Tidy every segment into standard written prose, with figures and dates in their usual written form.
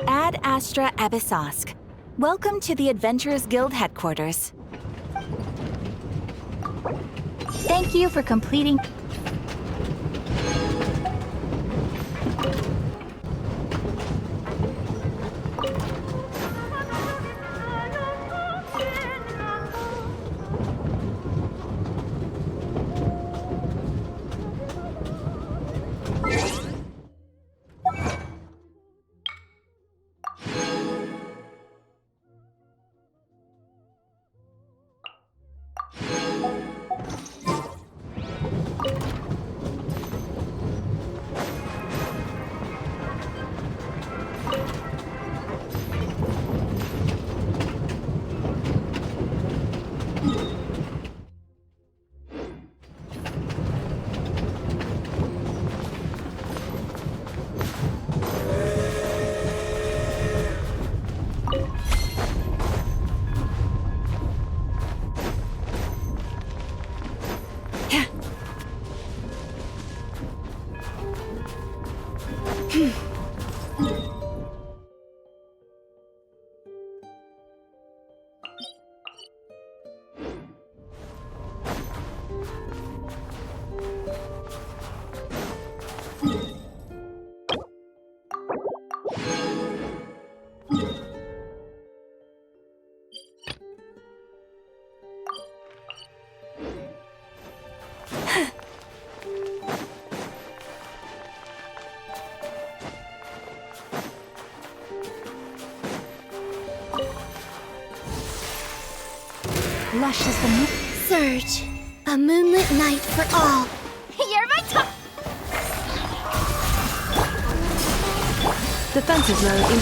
Ad Astra Abyssosk. Welcome to the Adventurers Guild headquarters. Thank you for completing... Lush as the moon. Surge, a moonlit night for all. You're my top. Defensive mode in...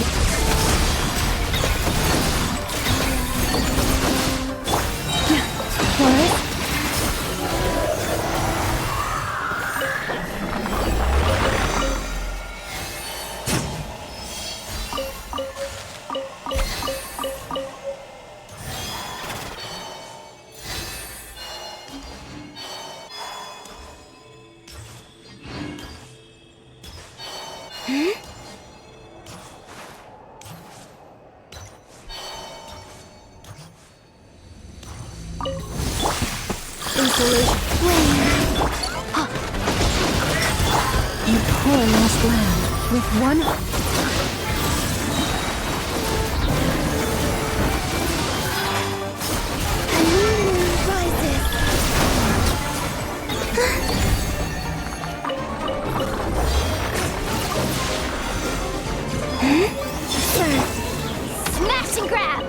Forest? You poor lost lamb, with one... A new moon rises. Surge, smash and grab.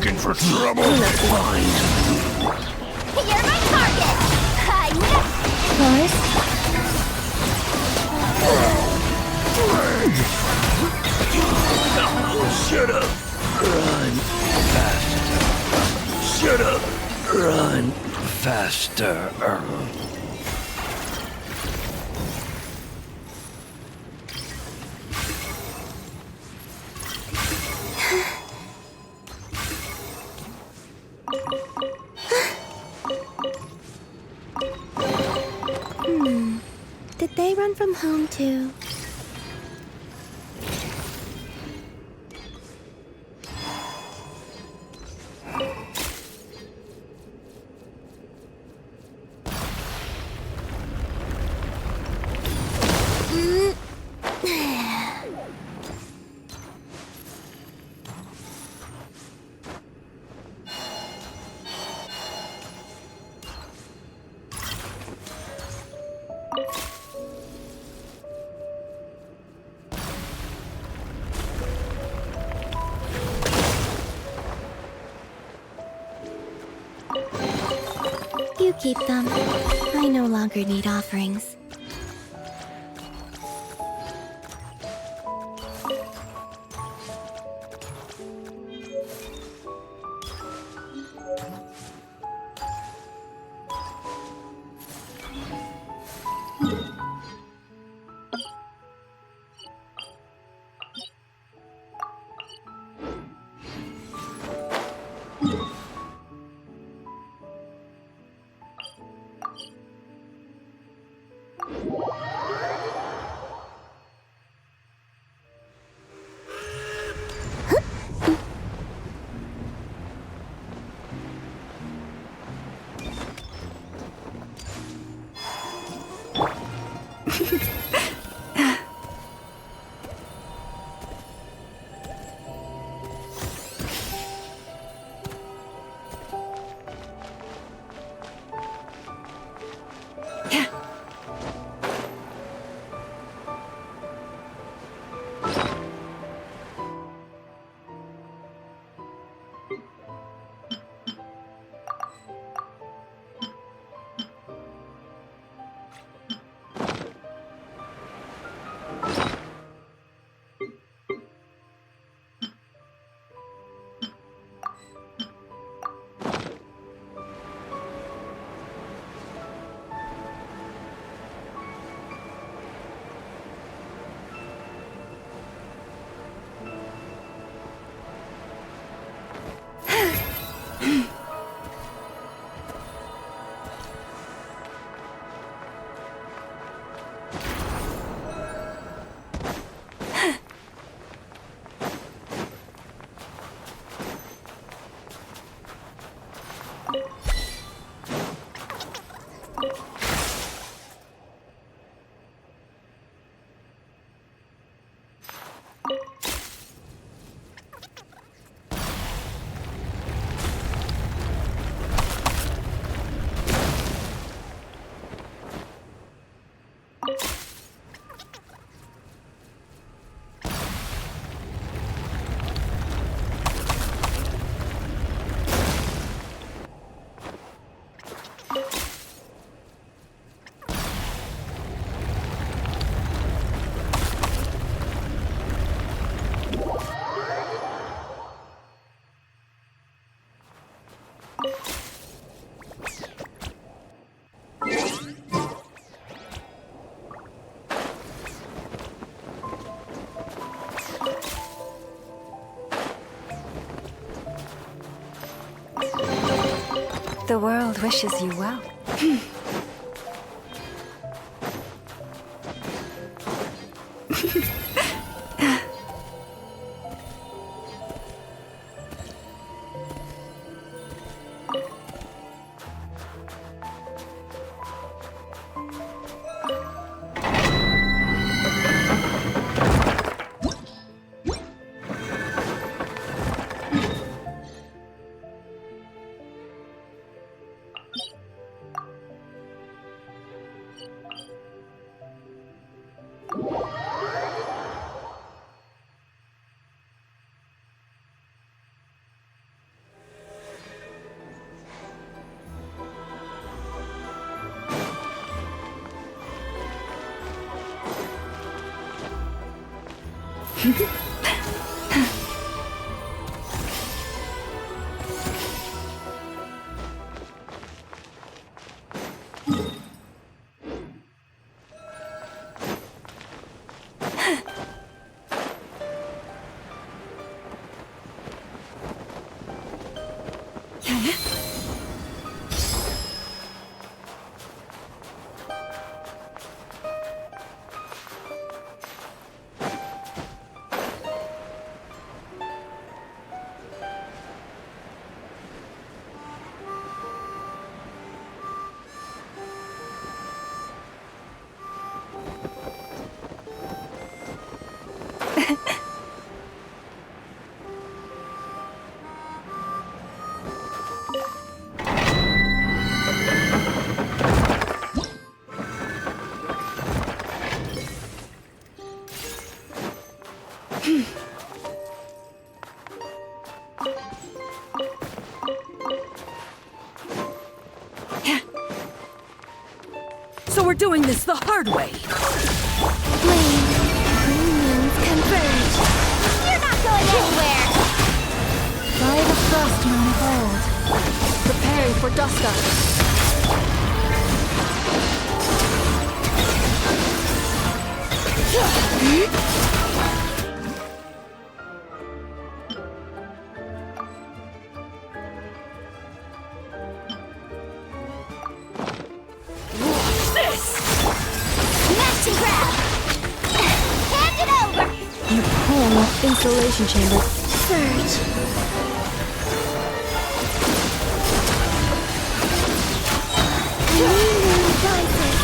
looking for trouble? Fine. You're my target! Lars? Shut up! Run faster. Shut up! Run faster. Did they run from home too? You keep them. I no longer need offerings. The world wishes you well. So we're doing this the hard way. Flame, green moons converge. You're not going anywhere. By the frost moon of old, preparing for dusk up. Smash and grab. Hand it over. You pull insulation chamber. Surge. Green moon rises.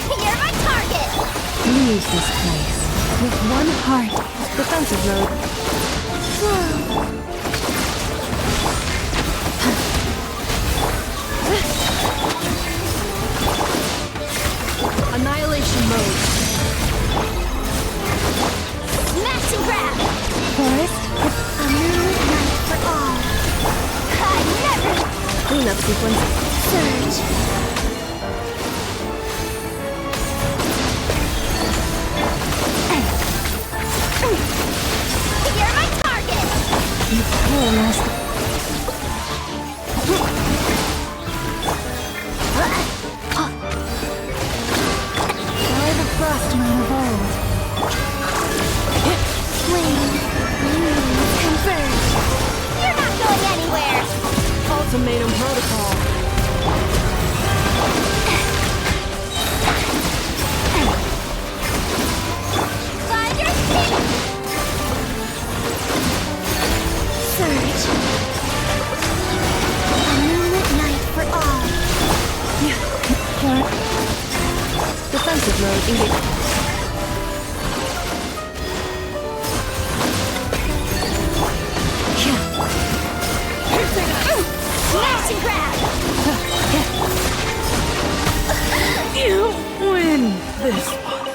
You're my target. Leave this place with one heart. Defensive mode. Whoa. Annihilation mode. Smash and grab. Forest, A moonlit night for all. I never. cleanup sequence. Surge. You're my target. You pull last. By the frost moon of old. Flame, moons converge. You're not going anywhere. Ultimatum protocol. Find your feet. Surge. A moonlit night for all. Defensive mode engaged. Smash and grab. You win this one.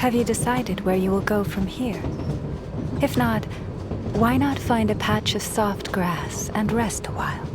Have you decided where you will go from here? If not, why not find a patch of soft grass and rest a while?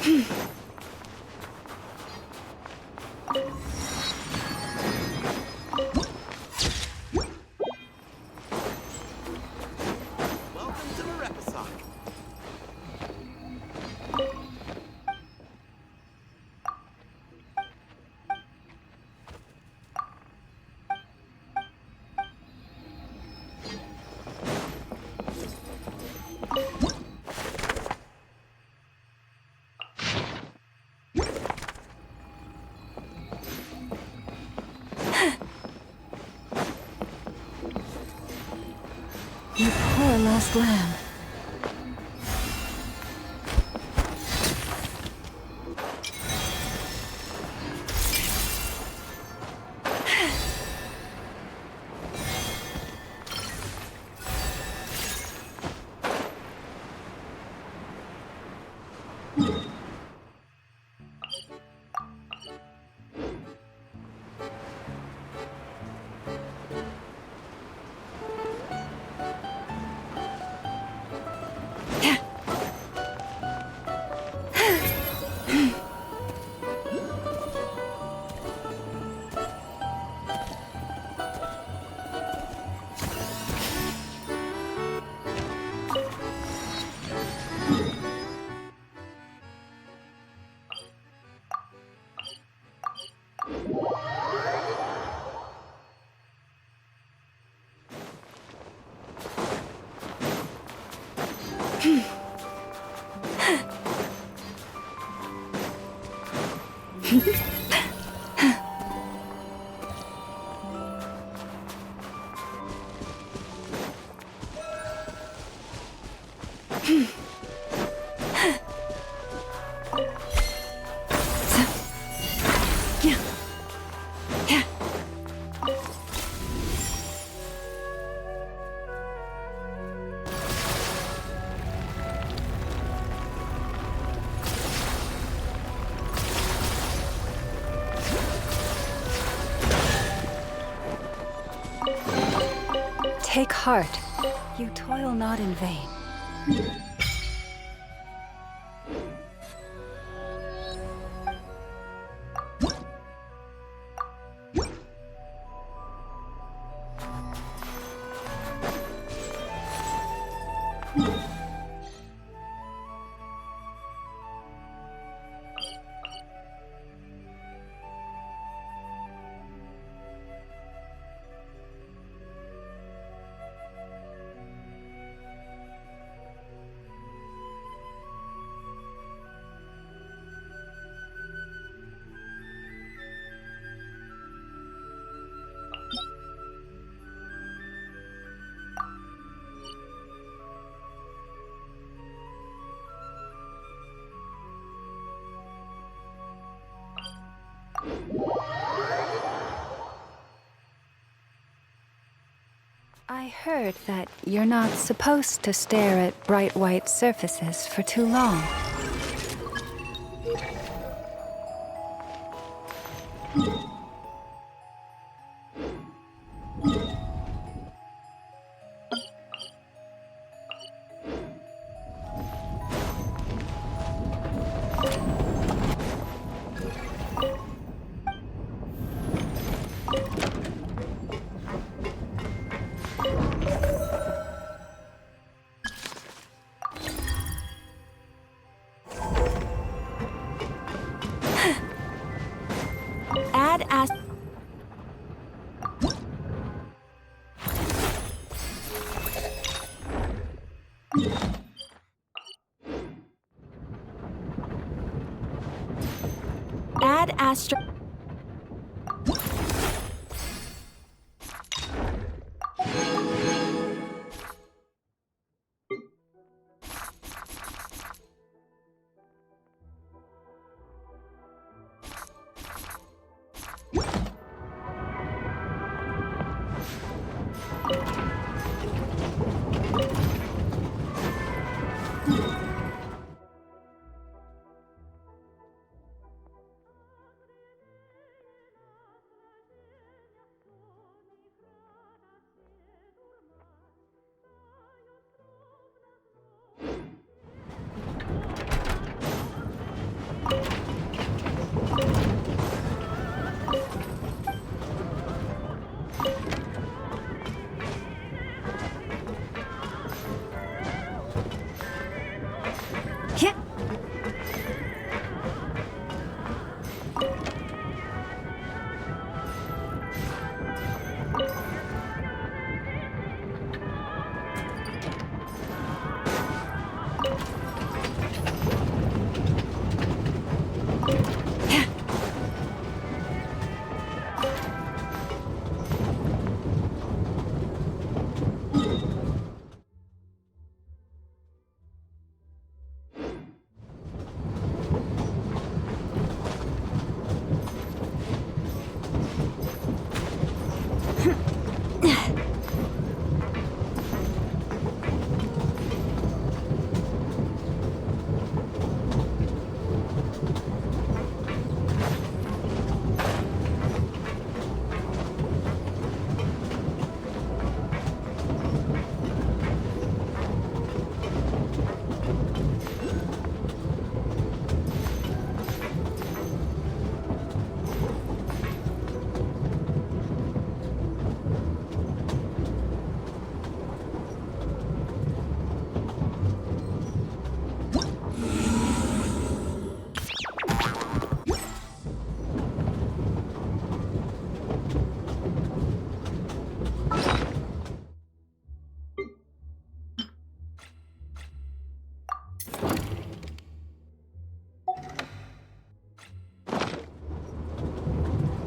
Welcome to the Repisok. You poor lost lamb. Take heart. You toil not in vain. I heard that you're not supposed to stare at bright white surfaces for too long. Add Astra. Yeah.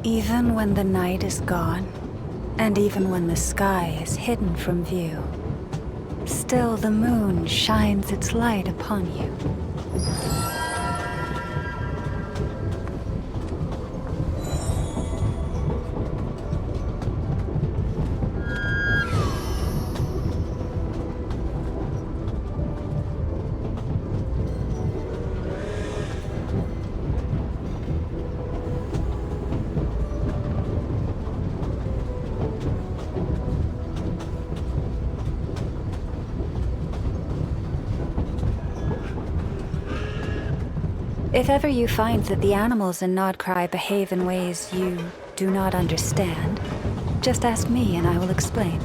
Even when the night is gone, and even when the sky is hidden from view, still the moon shines its light upon you. If ever you find that the animals in Nodcry behave in ways you do not understand, just ask me and I will explain.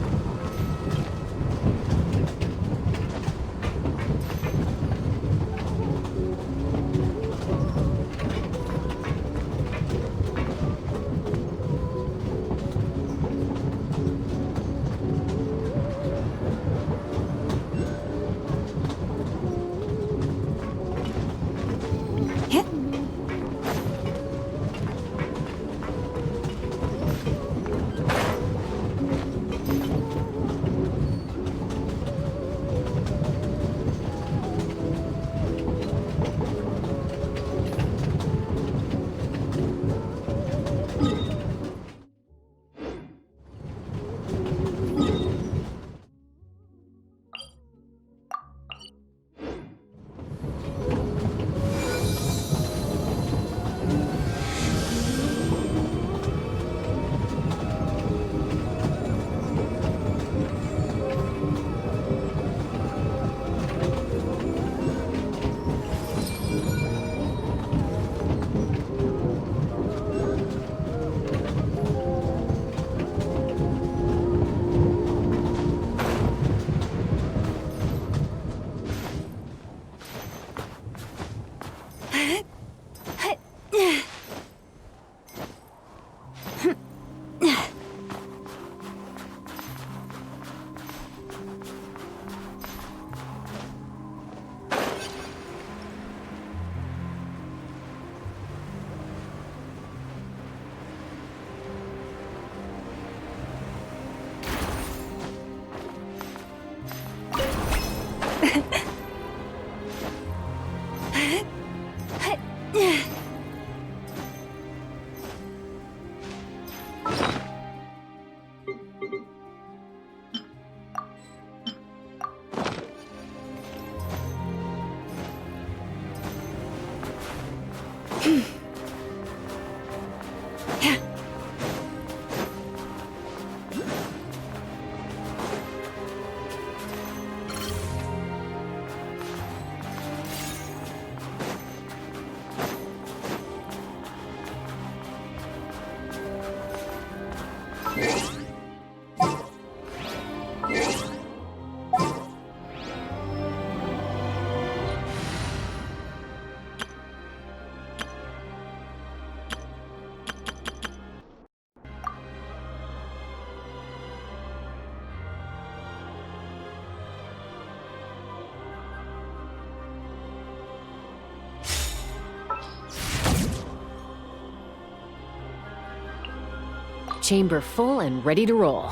chamber full and ready to roll.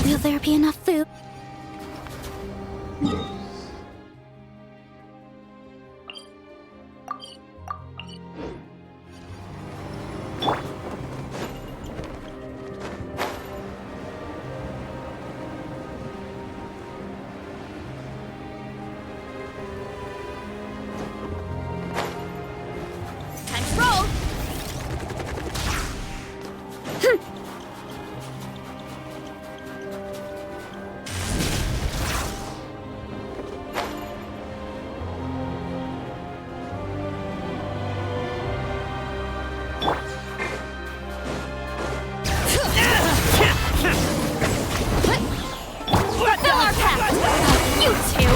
Will there be enough food? Time to roll! Fill our path! You two!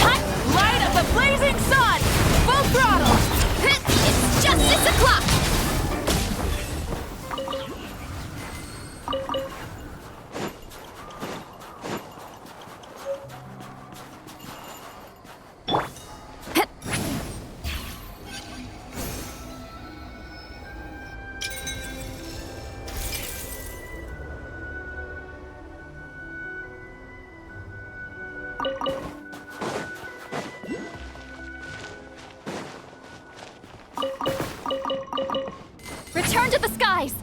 Cut! Light up the blazing sun! Full throttle! It's justice o'clock! Return to the skies!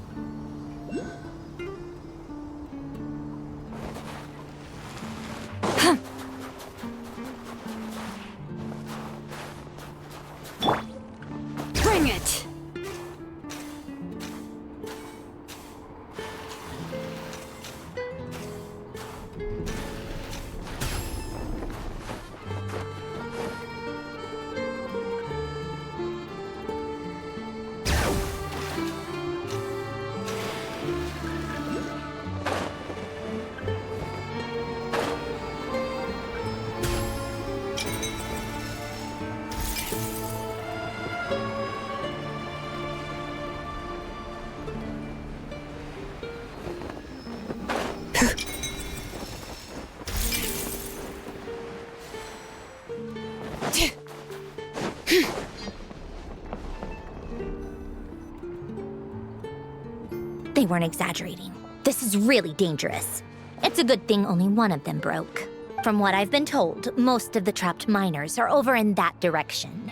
Bring it! They weren't exaggerating. This is really dangerous. It's a good thing only one of them broke. From what I've been told, most of the trapped miners are over in that direction.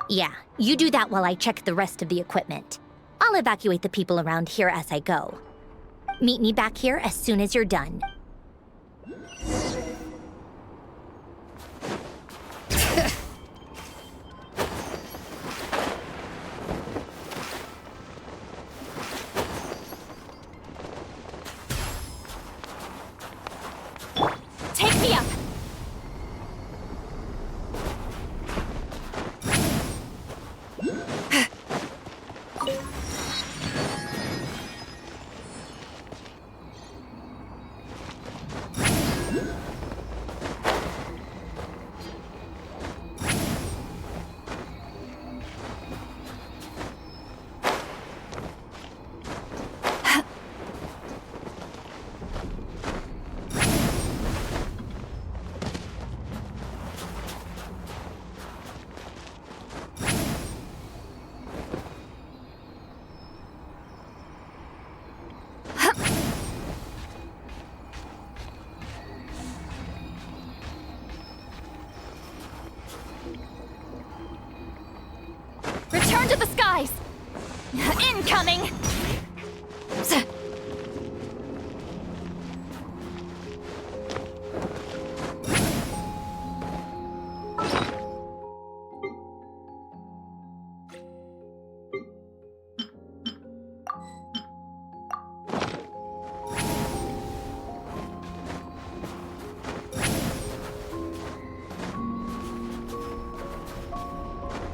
Yeah, you do that while I check the rest of the equipment. I'll evacuate the people around here as I go. Meet me back here as soon as you're done. to the skies! Incoming!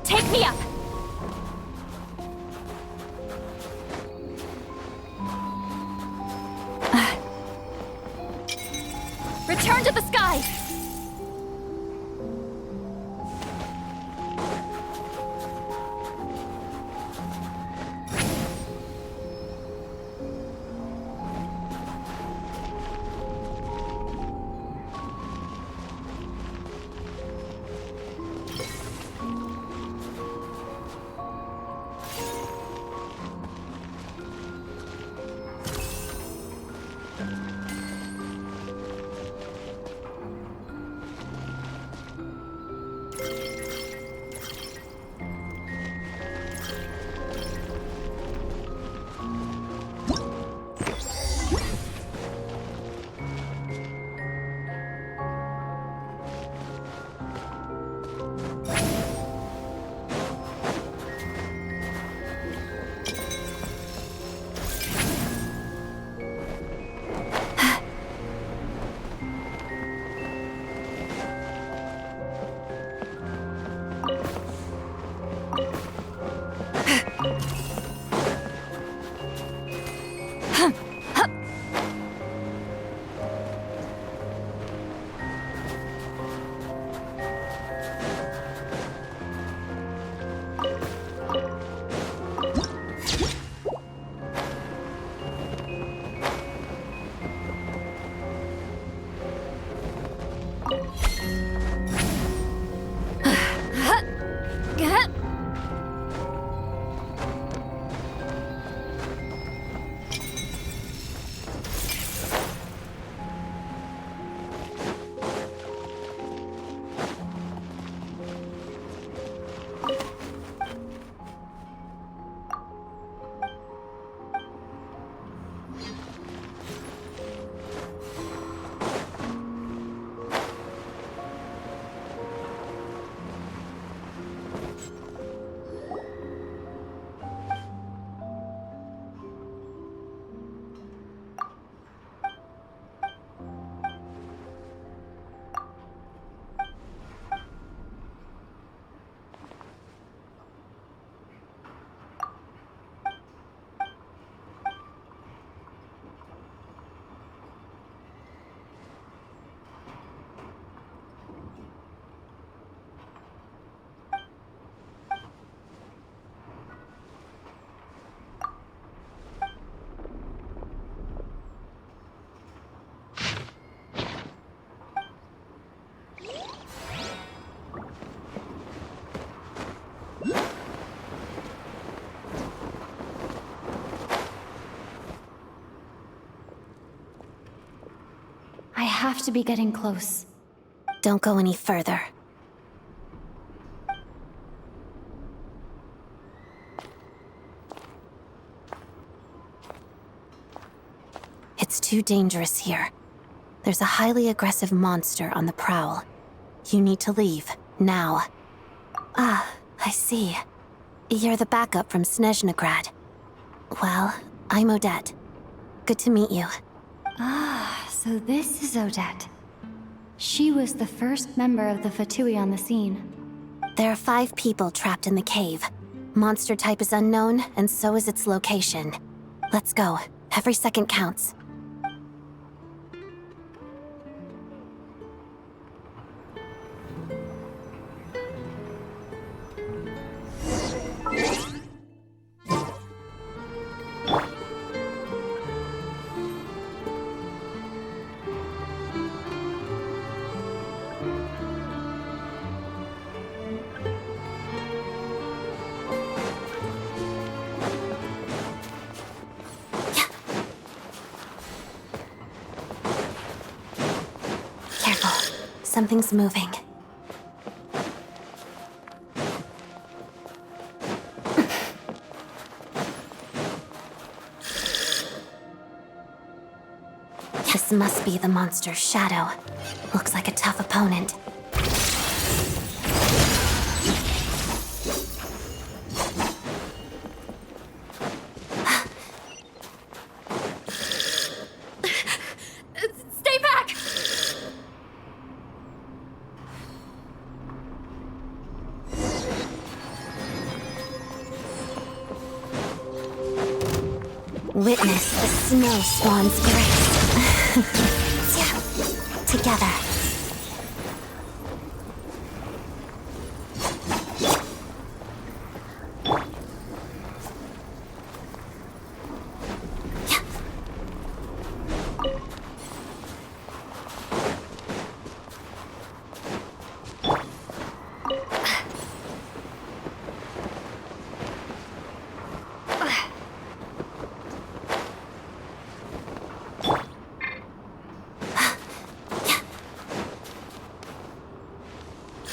Take me up! Return to the skies! I have to be getting close. Don't go any further. It's too dangerous here. There's a highly aggressive monster on the prowl. You need to leave, now. Ah, I see. You're the backup from Snezhnaya. Well, I'm Odette. Good to meet you. Ah, so this is Odette. She was the first member of the Fatui on the scene. There are 5 people trapped in the cave. Monster type is unknown, and so is its location. Let's go. Every second counts. Something's moving. This must be the monster's shadow. Looks like a tough opponent. Stay back! Witness the snow swan's grace. Together.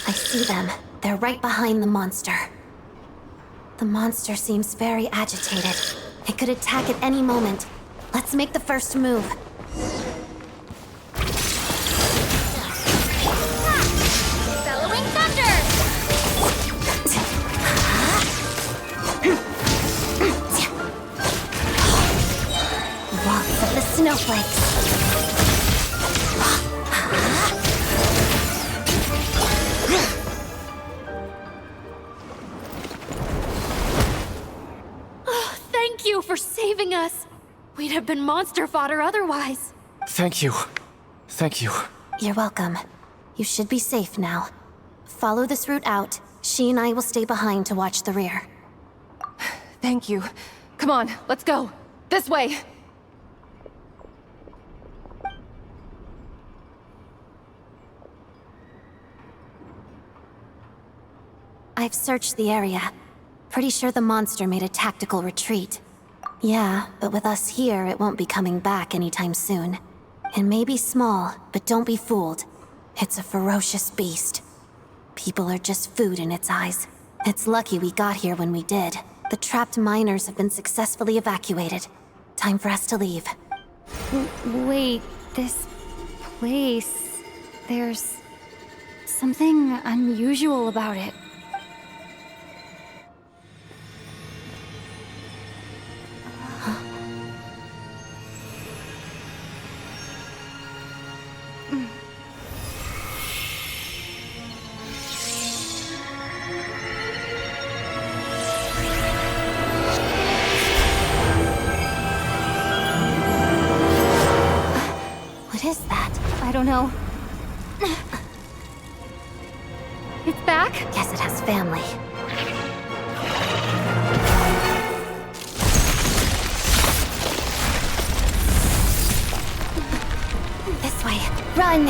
I see them. They're right behind the monster. The monster seems very agitated. It could attack at any moment. Let's make the first move. Bellowing thunder! Lots of the snowflakes. Thank you for saving us. We'd have been monster fodder otherwise. Thank you. Thank you. You're welcome. You should be safe now. Follow this route out. She and I will stay behind to watch the rear. Thank you. Come on, let's go. This way. I've searched the area. Pretty sure the monster made a tactical retreat. Yeah, but with us here, it won't be coming back anytime soon. It may be small, but don't be fooled. It's a ferocious beast. People are just food in its eyes. It's lucky we got here when we did. The trapped miners have been successfully evacuated. Time for us to leave. Wait, this place... There's something unusual about it. What is that? I don't know. It's back? Guess it has family. This way. Run!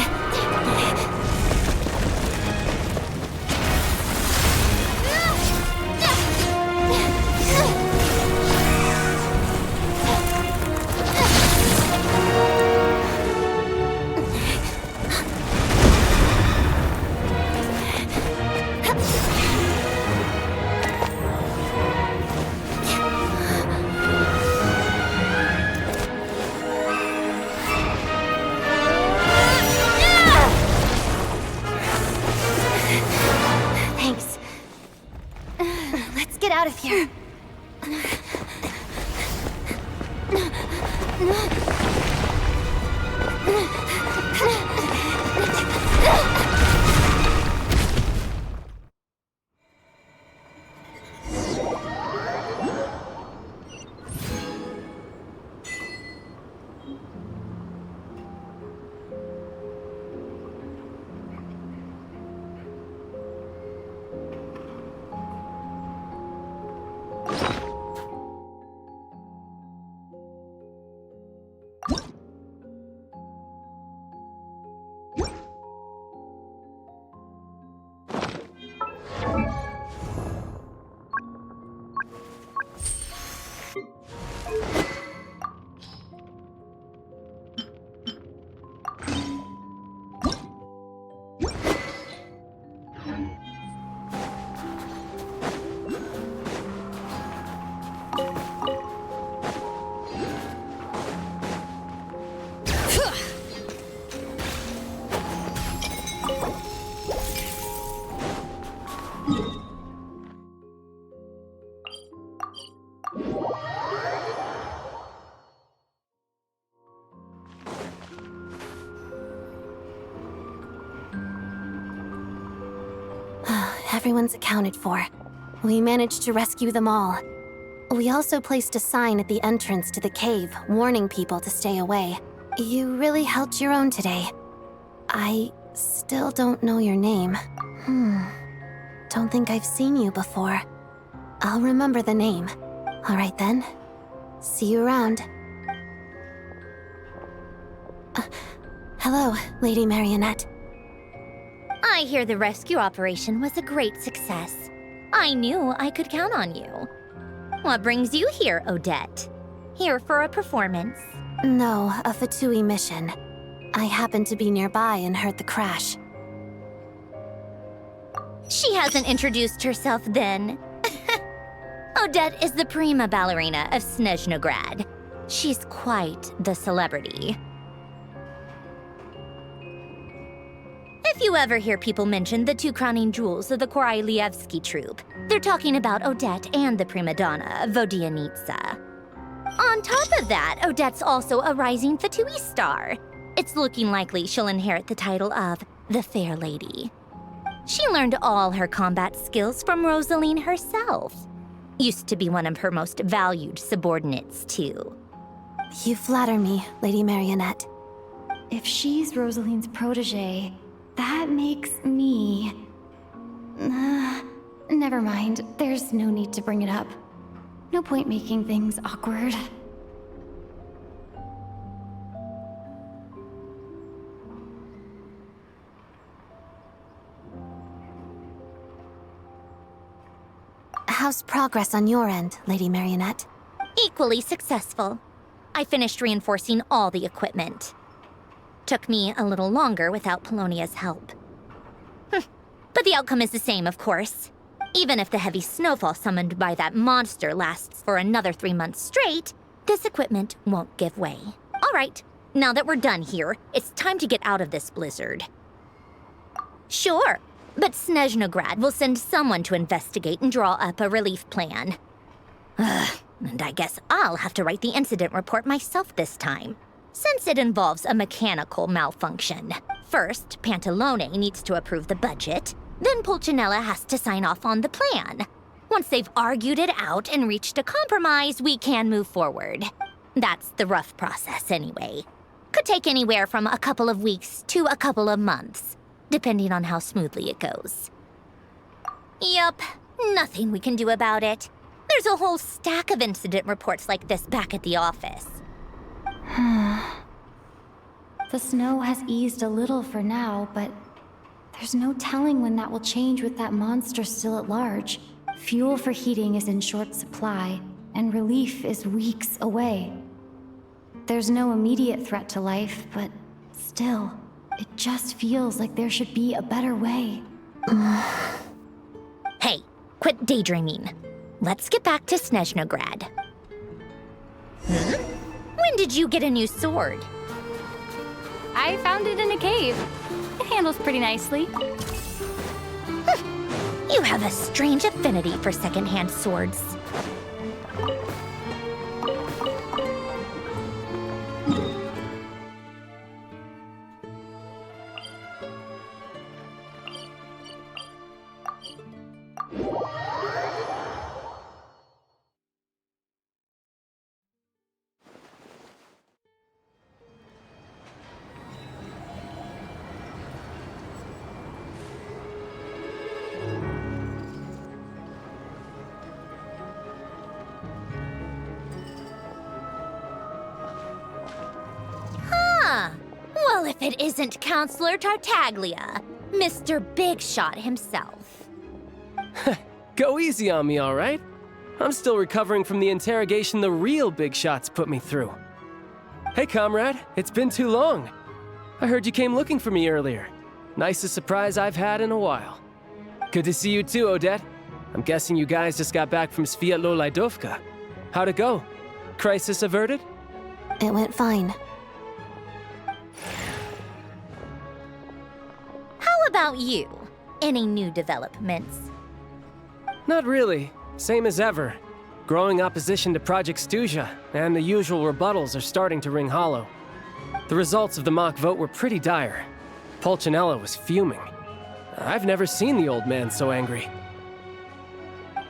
Thanks. Let's get out of here. everyone's accounted for. We managed to rescue them all. We also placed a sign at the entrance to the cave, warning people to stay away. You really held your own today. I still don't know your name. Don't think I've seen you before. I'll remember the name. All right then. See you around. Hello, Lady Marionette. I hear the rescue operation was a great success. I knew I could count on you. What brings you here, Odette? Here for a performance? No, a Fatui mission. I happened to be nearby and heard the crash. She hasn't introduced herself then. Odette is the prima ballerina of Snezhnograd. She's quite the celebrity. If you ever hear people mention the two crowning jewels of the Korolievsky troupe, they're talking about Odette and the prima donna, Vodianitsa. On top of that, Odette's also a rising Fatui star. It's looking likely she'll inherit the title of the Fair Lady. She learned all her combat skills from Rosaline herself. Used to be one of her most valued subordinates, too. You flatter me, Lady Marionette. If she's Rosaline's protege, that makes me... never mind. There's no need to bring it up. No point making things awkward. How's progress on your end, Lady Marionette? Equally successful. I finished reinforcing all the equipment. Took me a little longer without Polonia's help. But the outcome is the same, of course. Even if the heavy snowfall summoned by that monster lasts for another 3 months straight, this equipment won't give way. All right, now that we're done here, it's time to get out of this blizzard. Sure, but Snezhnograd will send someone to investigate and draw up a relief plan. And I guess I'll have to write the incident report myself this time, since it involves a mechanical malfunction. First, Pantalone needs to approve the budget, then Pulcinella has to sign off on the plan. Once they've argued it out and reached a compromise, we can move forward. That's the rough process anyway. Could take anywhere from a couple of weeks to a couple of months, depending on how smoothly it goes. Yup, nothing we can do about it. There's a whole stack of incident reports like this back at the office. The snow has eased a little for now, but there's no telling when that will change with that monster still at large. Fuel for heating is in short supply, and relief is weeks away. There's no immediate threat to life, but still, it just feels like there should be a better way. Hey, quit daydreaming. Let's get back to Snezhnograd. When did you get a new sword? I found it in a cave. It handles pretty nicely. You have a strange affinity for secondhand swords. Well, if it isn't Counselor Tartaglia, Mr. Big Shot himself. Go easy on me, all right? I'm still recovering from the interrogation the real Big Shots put me through. Hey, comrade, it's been too long. I heard you came looking for me earlier. Nicest surprise I've had in a while. Good to see you too, Odette. I'm guessing you guys just got back from Sviatlo-Laidovka. How'd it go? Crisis averted? It went fine. How about you? Any new developments? Not really. Same as ever. Growing opposition to Project Stuzha, and the usual rebuttals are starting to ring hollow. The results of the mock vote were pretty dire. Pulcinella was fuming. I've never seen the old man so angry.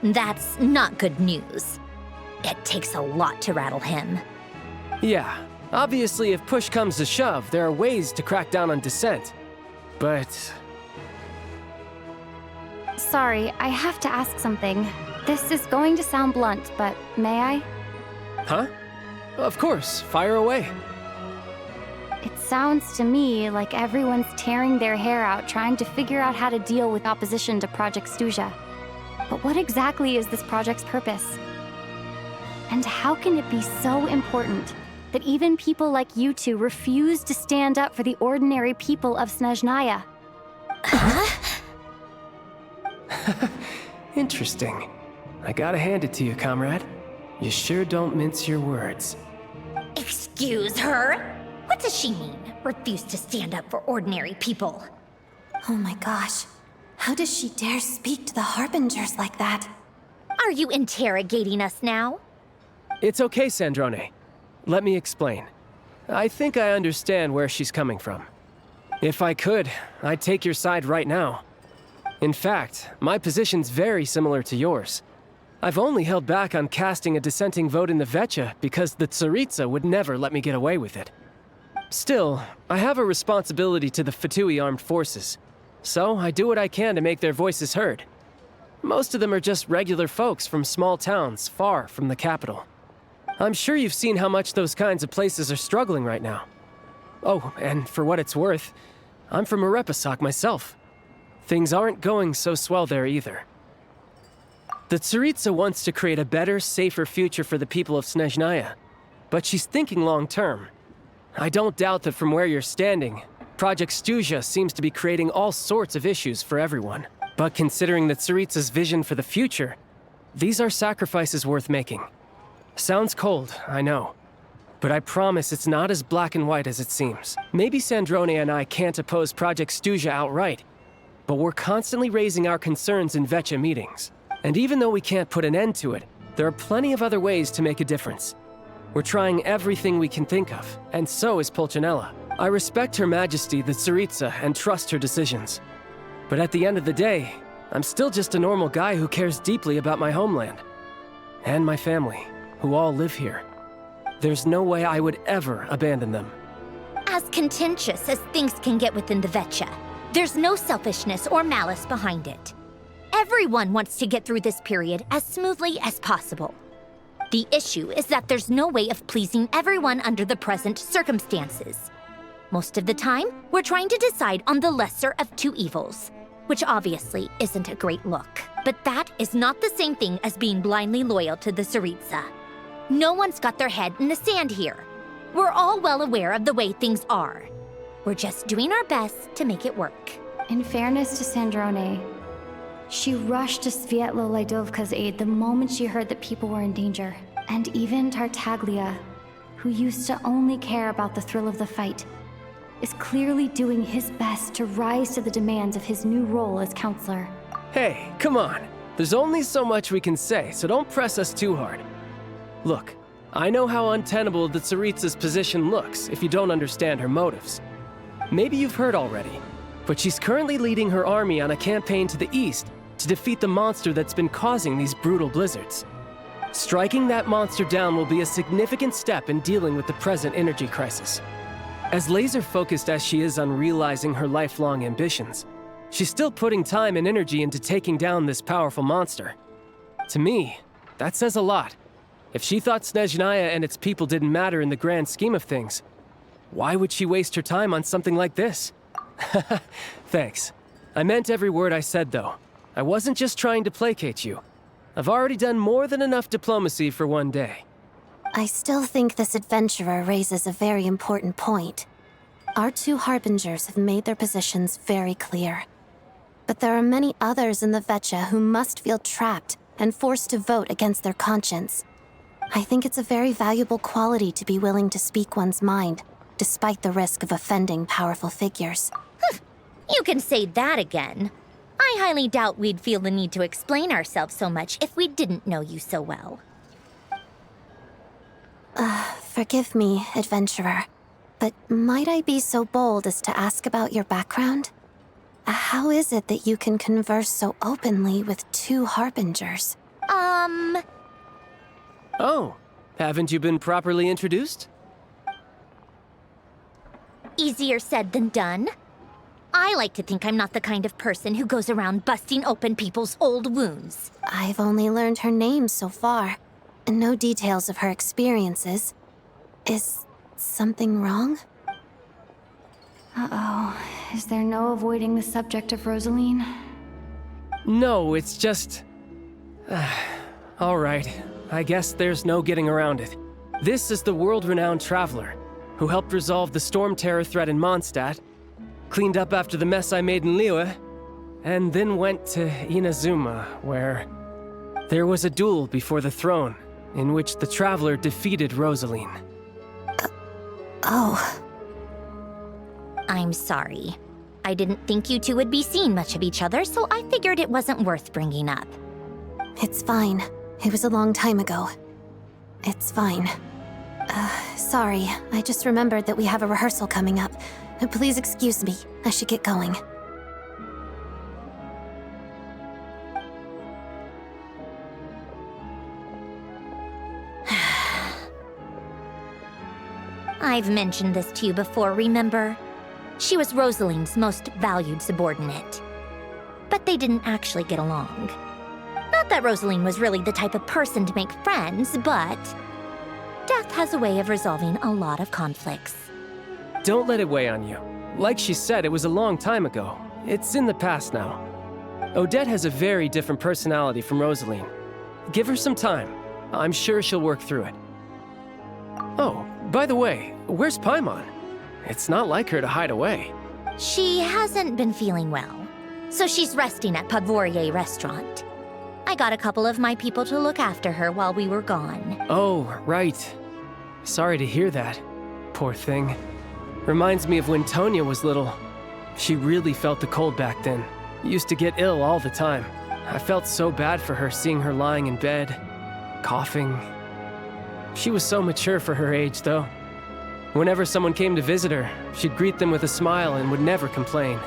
That's not good news. It takes a lot to rattle him. Yeah, obviously if push comes to shove, there are ways to crack down on dissent. But... Sorry, I have to ask something. This is going to sound blunt, but may I? Huh? Of course, fire away. It sounds to me like everyone's tearing their hair out trying to figure out how to deal with opposition to Project Snezhnaya. But what exactly is this project's purpose? And how can it be so important that even people like you two refuse to stand up for the ordinary people of Snezhnaya? Interesting. I gotta hand it to you, comrade. You sure don't mince your words. Excuse her? What does she mean? Refuse to stand up for ordinary people? Oh my gosh. How does she dare speak to the Harbingers like that? Are you interrogating us now? It's okay, Sandrone. Let me explain. I think I understand where she's coming from. If I could, I'd take your side right now. In fact, my position's very similar to yours. I've only held back on casting a dissenting vote in the Vecha because the Tsaritsa would never let me get away with it. Still, I have a responsibility to the Fatui armed forces, so I do what I can to make their voices heard. Most of them are just regular folks from small towns far from the capital. I'm sure you've seen how much those kinds of places are struggling right now. Oh, and for what it's worth, I'm from Arepasak myself. Things aren't going so swell there either. The Tsaritsa wants to create a better, safer future for the people of Snezhnaya, but she's thinking long-term. I don't doubt that from where you're standing, Project Snezhnaya seems to be creating all sorts of issues for everyone. But considering the Tsaritsa's vision for the future, these are sacrifices worth making. Sounds cold, I know. But I promise it's not as black and white as it seems. Maybe Sandrone and I can't oppose Project Snezhnaya outright, but we're constantly raising our concerns in Vecha meetings. And even though we can't put an end to it, there are plenty of other ways to make a difference. We're trying everything we can think of, and so is Pulcinella. I respect Her Majesty, the Tsaritsa, and trust her decisions. But at the end of the day, I'm still just a normal guy who cares deeply about my homeland. And my family, who all live here. There's no way I would ever abandon them. As contentious as things can get within the Vecha, there's no selfishness or malice behind it. Everyone wants to get through this period as smoothly as possible. The issue is that there's no way of pleasing everyone under the present circumstances. Most of the time, we're trying to decide on the lesser of two evils, which obviously isn't a great look. But that is not the same thing as being blindly loyal to the Tsaritsa. No one's got their head in the sand here. We're all well aware of the way things are. We're just doing our best to make it work. In fairness to Sandrone, she rushed to Svietlo Laidovka's aid the moment she heard that people were in danger. And even Tartaglia, who used to only care about the thrill of the fight, is clearly doing his best to rise to the demands of his new role as counselor. Hey, come on. There's only so much we can say, so don't press us too hard. Look, I know how untenable the Tsaritsa's position looks if you don't understand her motives. Maybe you've heard already, but she's currently leading her army on a campaign to the east to defeat the monster that's been causing these brutal blizzards. Striking that monster down will be a significant step in dealing with the present energy crisis. As laser-focused as she is on realizing her lifelong ambitions, she's still putting time and energy into taking down this powerful monster. To me, that says a lot. If she thought Snezhnaya and its people didn't matter in the grand scheme of things, why would she waste her time on something like this? Thanks. I meant every word I said, though. I wasn't just trying to placate you. I've already done more than enough diplomacy for one day. I still think this adventurer raises a very important point. Our two Harbingers have made their positions very clear. But there are many others in the Vecha who must feel trapped and forced to vote against their conscience. I think it's a very valuable quality to be willing to speak one's mind, despite the risk of offending powerful figures. You can say that again. I highly doubt we'd feel the need to explain ourselves so much if we didn't know you so well. Forgive me, adventurer, but might I be so bold as to ask about your background? How is it that you can converse so openly with two harbingers? Oh, haven't you been properly introduced? Easier said than done. I like to think I'm not the kind of person who goes around busting open people's old wounds. I've only learned her name so far, and no details of her experiences. Is something wrong? Uh-oh. Is there no avoiding the subject of Rosaline? No, it's just... All right, I guess there's no getting around it. This is the world-renowned traveler who helped resolve the storm terror threat in Mondstadt, cleaned up after the mess I made in Liyue, and then went to Inazuma, where there was a duel before the throne in which the traveler defeated Rosaline. Oh. I'm sorry. I didn't think you two would be seeing much of each other, so I figured it wasn't worth bringing up. It's fine. It was a long time ago. It's fine. Sorry. I just remembered that we have a rehearsal coming up. Please excuse me. I should get going. I've mentioned this to you before, remember? She was Rosaline's most valued subordinate. But they didn't actually get along. Not that Rosaline was really the type of person to make friends, but death has a way of resolving a lot of conflicts. Don't let it weigh on you. Like she said, it was a long time ago. It's in the past now. Odette has a very different personality from Rosaline. Give her some time. I'm sure she'll work through it. Oh, by the way, where's Paimon? It's not like her to hide away. She hasn't been feeling well, so she's resting at Podvorier restaurant. I got a couple of my people to look after her while we were gone. Oh, right. Sorry to hear that. Poor thing. Reminds me of when Tonya was little. She really felt the cold back then. Used to get ill all the time. I felt so bad for her seeing her lying in bed, coughing. She was so mature for her age, though. Whenever someone came to visit her, she'd greet them with a smile and would never complain.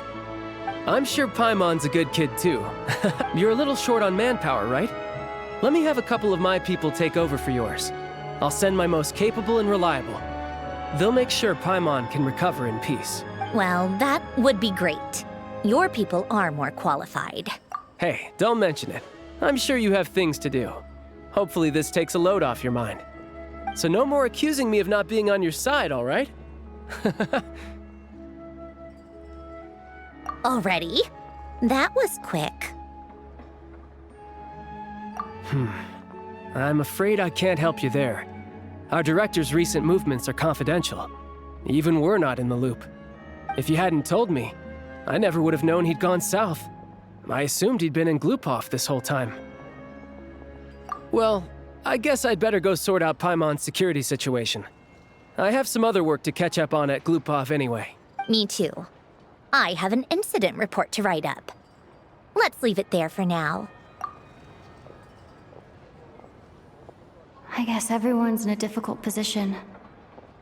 I'm sure Paimon's a good kid, too. You're a little short on manpower, right? Let me have a couple of my people take over for yours. I'll send my most capable and reliable. They'll make sure Paimon can recover in peace. Well, that would be great. Your people are more qualified. Hey, don't mention it. I'm sure you have things to do. Hopefully this takes a load off your mind. So no more accusing me of not being on your side, all right? Already? That was quick. I'm afraid I can't help you there. Our director's recent movements are confidential. Even we're not in the loop. If you hadn't told me, I never would have known he'd gone south. I assumed he'd been in Glupov this whole time. Well, I guess I'd better go sort out Paimon's security situation. I have some other work to catch up on at Glupov anyway. Me too. I have an incident report to write up. Let's leave it there for now. I guess everyone's in a difficult position.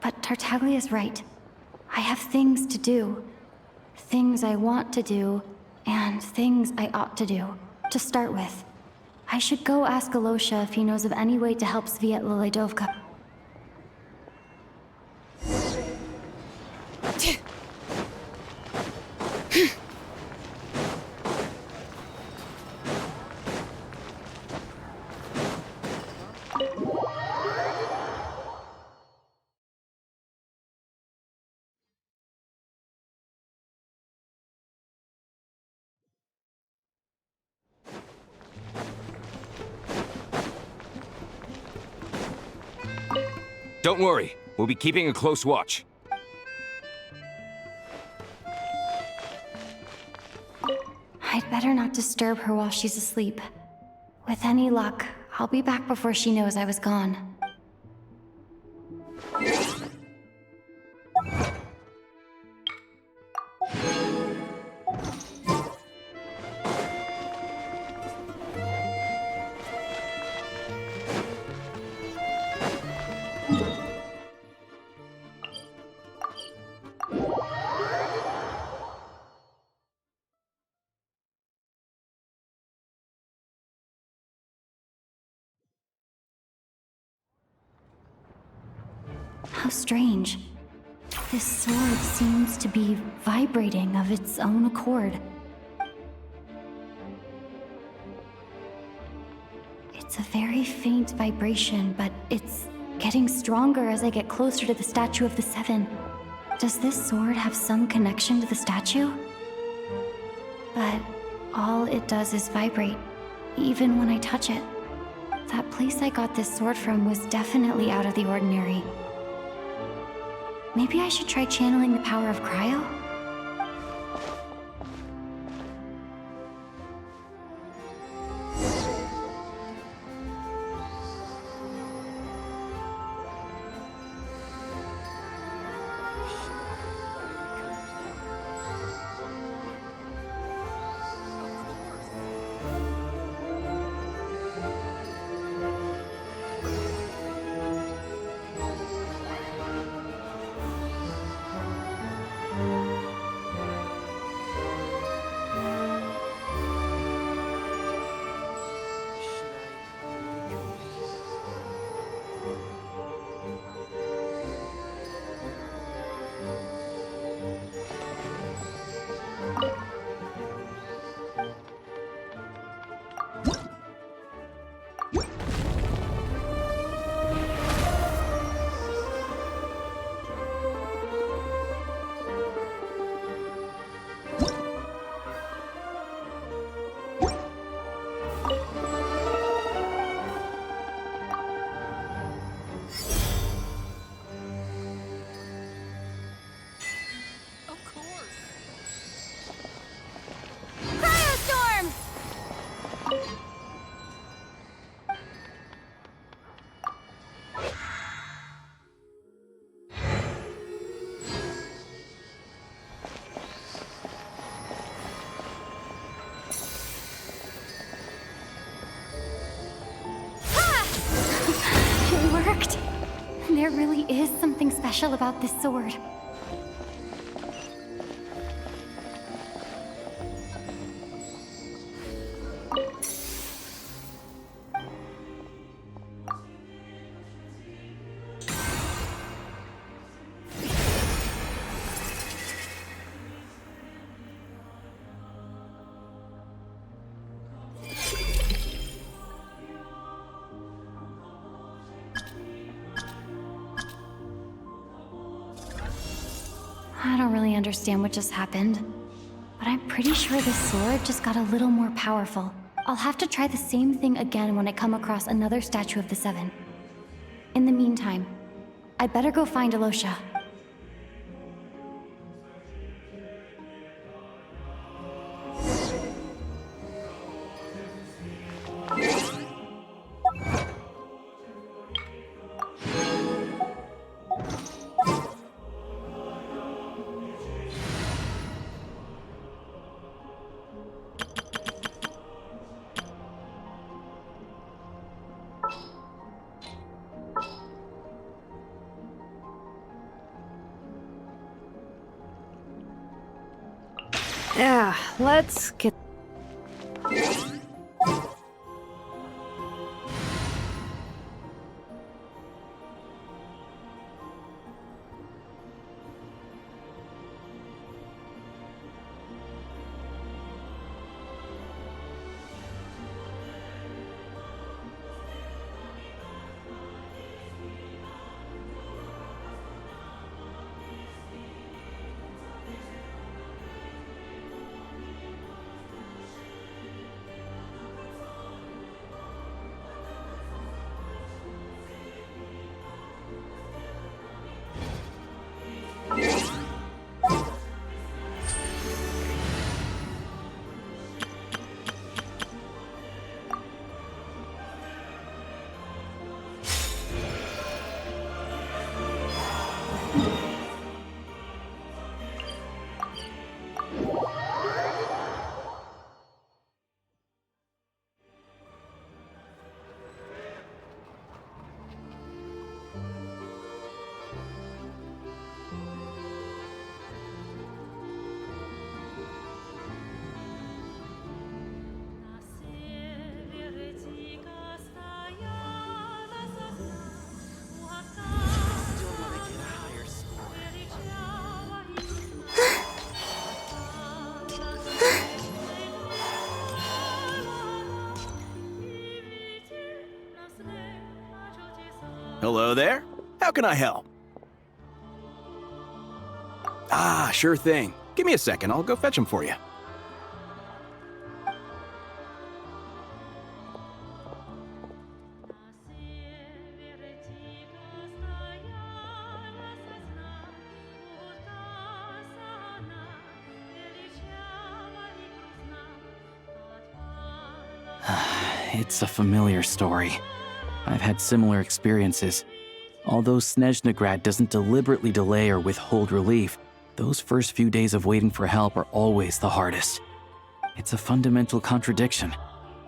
But Tartaglia's right. I have things to do. Things I want to do, and things I ought to do. To start with, I should go ask Alosha if he knows of any way to help Sviet Liledovka. Don't worry, we'll be keeping a close watch. I'd better not disturb her while she's asleep. With any luck, I'll be back before she knows I was gone. How strange. This sword seems to be vibrating of its own accord. It's a very faint vibration, but it's getting stronger as I get closer to the statue of the Seven. Does this sword have some connection to the statue? But all it does is vibrate, even when I touch it. That place I got this sword from was definitely out of the ordinary. Maybe I should try channeling the power of cryo? Cryostorm! It worked! There really is something special about this sword. I don't really understand what just happened, but I'm pretty sure this sword just got a little more powerful. I'll have to try the same thing again when I come across another statue of the Seven. In the meantime, I better go find Alosha. Yeah, let's get... Hello there. How can I help? Ah, sure thing. Give me a second, I'll go fetch them for you. It's a familiar story. I've had similar experiences. Although Snezhnaya doesn't deliberately delay or withhold relief, those first few days of waiting for help are always the hardest. It's a fundamental contradiction.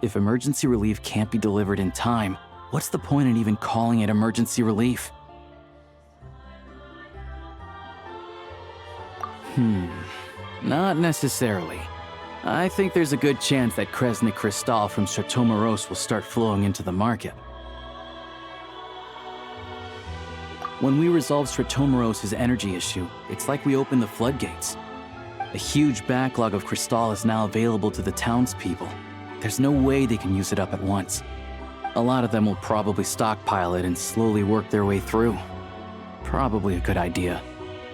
If emergency relief can't be delivered in time, what's the point in even calling it emergency relief? Not necessarily. I think there's a good chance that Kresnik Crystal from Chateau Moros will start flowing into the market. When we resolve Chateau Moros' energy issue, it's like we open the floodgates. A huge backlog of Crystal is now available to the townspeople. There's no way they can use it up at once. A lot of them will probably stockpile it and slowly work their way through. Probably a good idea,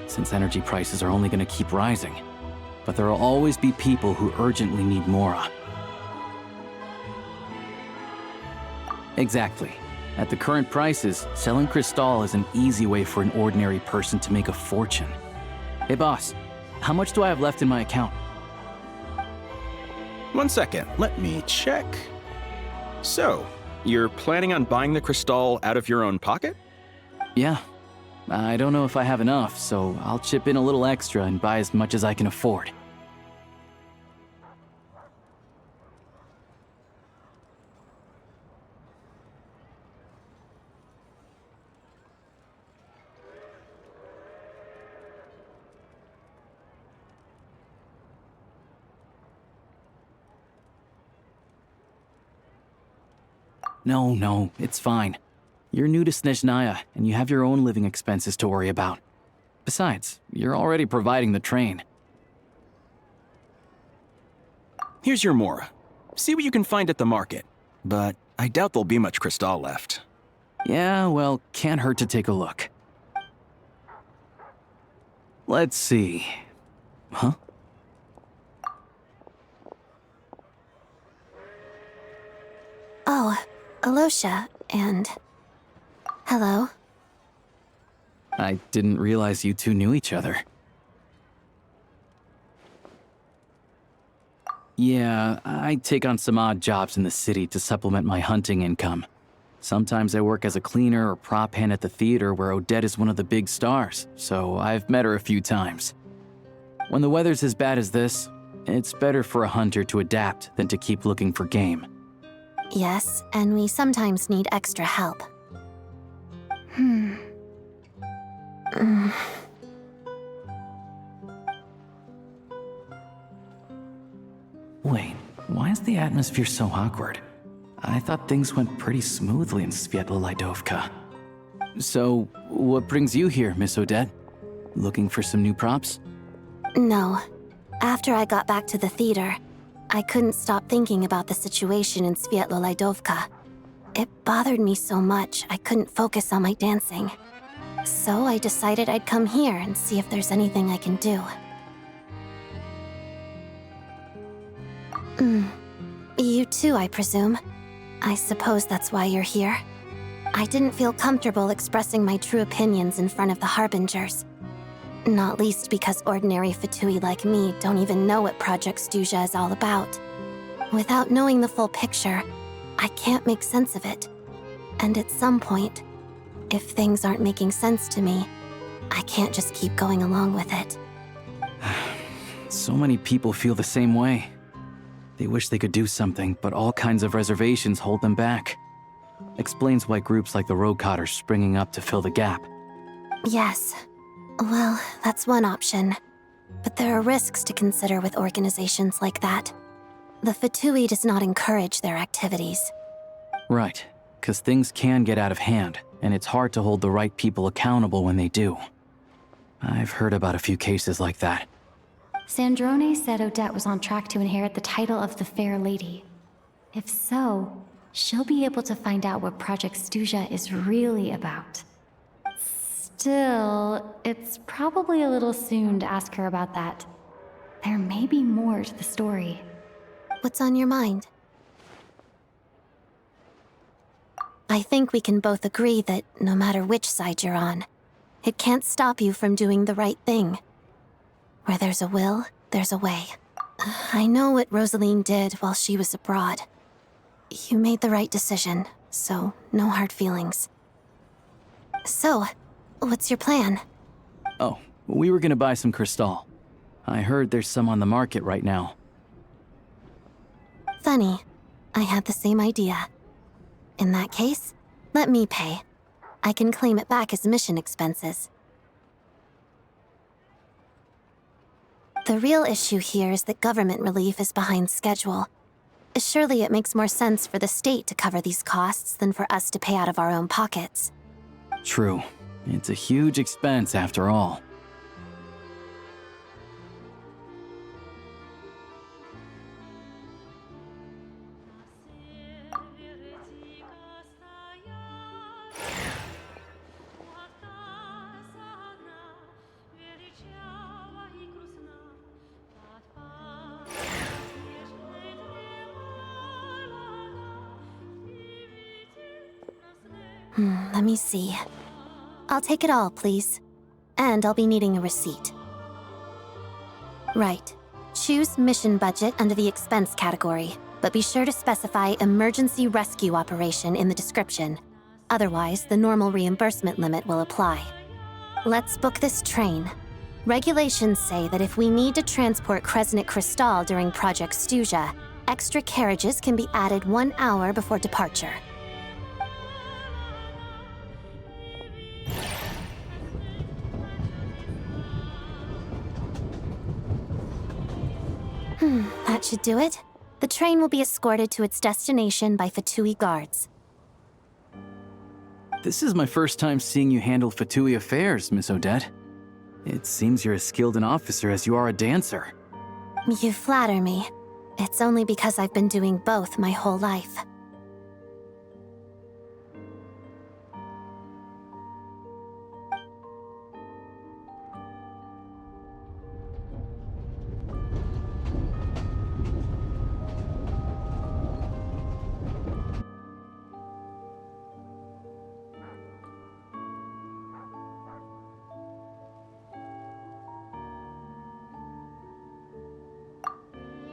since energy prices are only going to keep rising. But there will always be people who urgently need Mora. Exactly. At the current prices, selling Crystal is an easy way for an ordinary person to make a fortune. Hey boss, how much do I have left in my account? 1 second, let me check. So, you're planning on buying the Crystal out of your own pocket? Yeah. I don't know if I have enough, so I'll chip in a little extra and buy as much as I can afford. No, it's fine. You're new to Snezhnaya, and you have your own living expenses to worry about. Besides, you're already providing the train. Here's your Mora. See what you can find at the market. But I doubt there'll be much Crystal left. Yeah, well, can't hurt to take a look. Let's see. Huh? Oh, Alosha, and... Hello. I didn't realize you two knew each other. Yeah, I take on some odd jobs in the city to supplement my hunting income. Sometimes I work as a cleaner or prop hand at the theater where Odette is one of the big stars, so I've met her a few times. When the weather's as bad as this, it's better for a hunter to adapt than to keep looking for game. Yes, and we sometimes need extra help. Wait, why is the atmosphere so awkward? I thought things went pretty smoothly in Sviatlo-Lydovka. So, what brings you here, Miss Odette? Looking for some new props? No. After I got back to the theater, I couldn't stop thinking about the situation in Sviatlo-Lydovka. It bothered me so much, I couldn't focus on my dancing. So I decided I'd come here and see if there's anything I can do. You too, I presume. I suppose that's why you're here. I didn't feel comfortable expressing my true opinions in front of the Harbingers. Not least because ordinary Fatui like me don't even know what Project Snezhnaya is all about. Without knowing the full picture, I can't make sense of it. And at some point, if things aren't making sense to me, I can't just keep going along with it. So many people feel the same way. They wish they could do something, but all kinds of reservations hold them back. Explains why groups like the Rokot are springing up to fill the gap. Yes. Well, that's one option. But there are risks to consider with organizations like that. The Fatui does not encourage their activities. Right, because things can get out of hand, and it's hard to hold the right people accountable when they do. I've heard about a few cases like that. Sandrone said Odette was on track to inherit the title of the Fair Lady. If so, she'll be able to find out what Project Stuja is really about. Still, it's probably a little soon to ask her about that. There may be more to the story. What's on your mind? I think we can both agree that no matter which side you're on, it can't stop you from doing the right thing. Where there's a will, there's a way. I know what Rosaline did while she was abroad. You made the right decision, so no hard feelings. So, what's your plan? Oh, we were gonna buy some crystal. I heard there's some on the market right now. Funny. I had the same idea. In that case, let me pay. I can claim it back as mission expenses. The real issue here is that government relief is behind schedule. Surely it makes more sense for the state to cover these costs than for us to pay out of our own pockets. True. It's a huge expense after all. Let me see. I'll take it all, please. And I'll be needing a receipt. Right. Choose mission budget under the expense category, but be sure to specify emergency rescue operation in the description. Otherwise, the normal reimbursement limit will apply. Let's book this train. Regulations say that if we need to transport Kresnik Crystal during Project Stuja, extra carriages can be added 1 hour before departure. That should do it. The train will be escorted to its destination by Fatui guards. This is my first time seeing you handle Fatui affairs, Miss Odette. It seems you're as skilled an officer as you are a dancer. You flatter me. It's only because I've been doing both my whole life.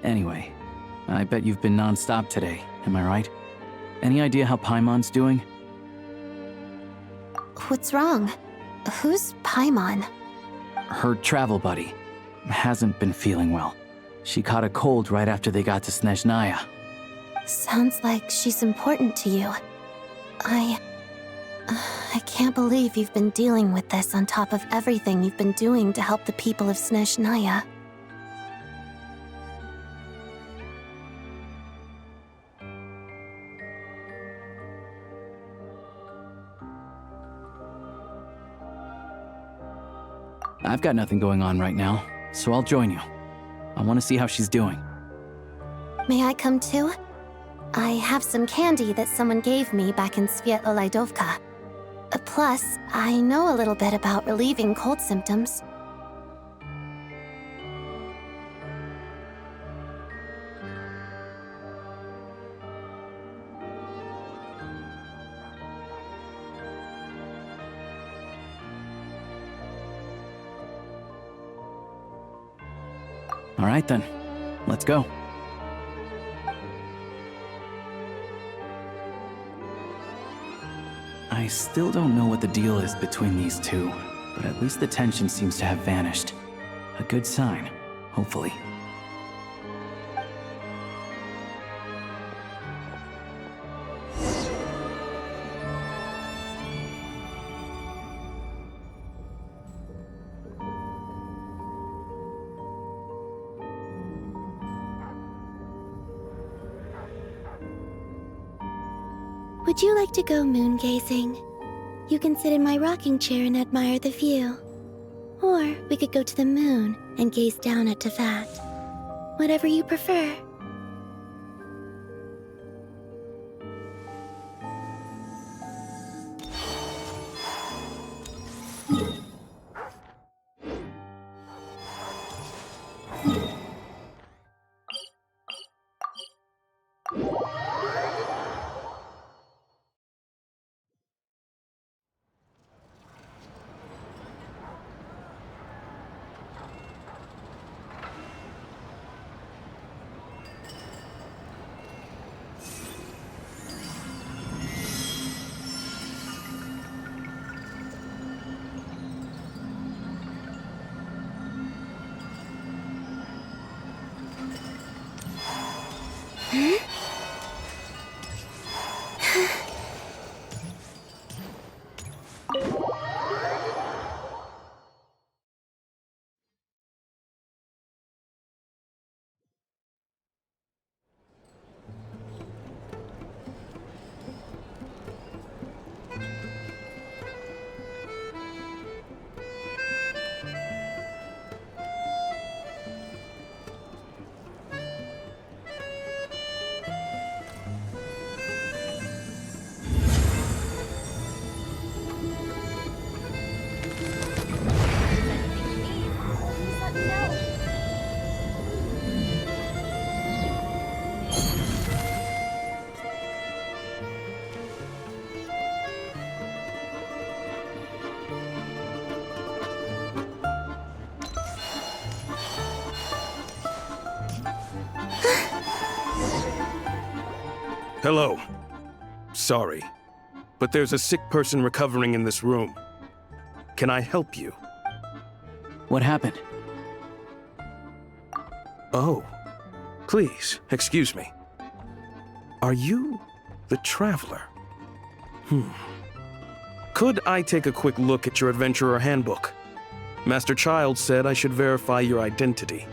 Anyway, I bet you've been non-stop today, am I right? Any idea how Paimon's doing? What's wrong? Who's Paimon? Her travel buddy hasn't been feeling well. She caught a cold right after they got to Snezhnaya. Sounds like she's important to you. I can't believe you've been dealing with this on top of everything you've been doing to help the people of Snezhnaya. I've got nothing going on right now, so I'll join you. I want to see how she's doing. May I come too? I have some candy that someone gave me back in Svietolaidovka. Plus, I know a little bit about relieving cold symptoms. All right then, let's go. I still don't know what the deal is between these two, but at least the tension seems to have vanished. A good sign, hopefully. Would you like to go moon gazing? You can sit in my rocking chair and admire the view. Or we could go to the moon and gaze down at Tefat. Whatever you prefer. Hello. Sorry, but there's a sick person recovering in this room. Can I help you? What happened? Oh, please, excuse me. Are you the Traveler? Could I take a quick look at your Adventurer Handbook? Master Child said I should verify your identity.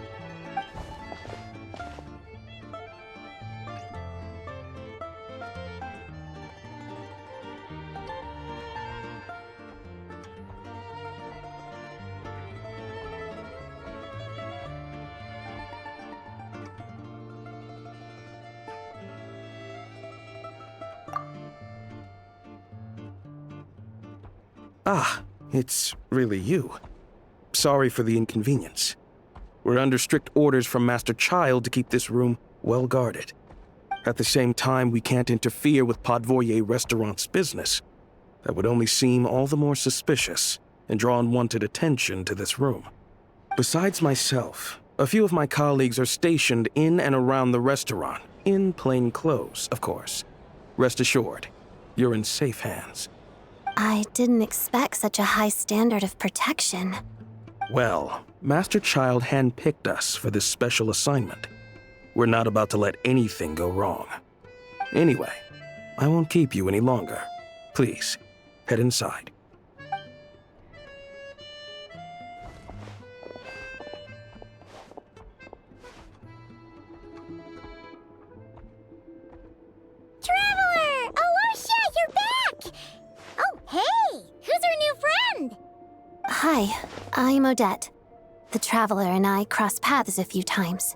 Ah, it's really you. Sorry for the inconvenience. We're under strict orders from Master Child to keep this room well guarded. At the same time, we can't interfere with Podvoye Restaurant's business. That would only seem all the more suspicious and draw unwanted attention to this room. Besides myself, a few of my colleagues are stationed in and around the restaurant, in plain clothes, of course. Rest assured, you're in safe hands. I didn't expect such a high standard of protection. Well, Master Child handpicked us for this special assignment. We're not about to let anything go wrong. Anyway, I won't keep you any longer. Please, head inside. Traveler! Aloysia, you're back! Oh, hey! Who's our new friend? Hi, I'm Odette. The Traveler and I crossed paths a few times.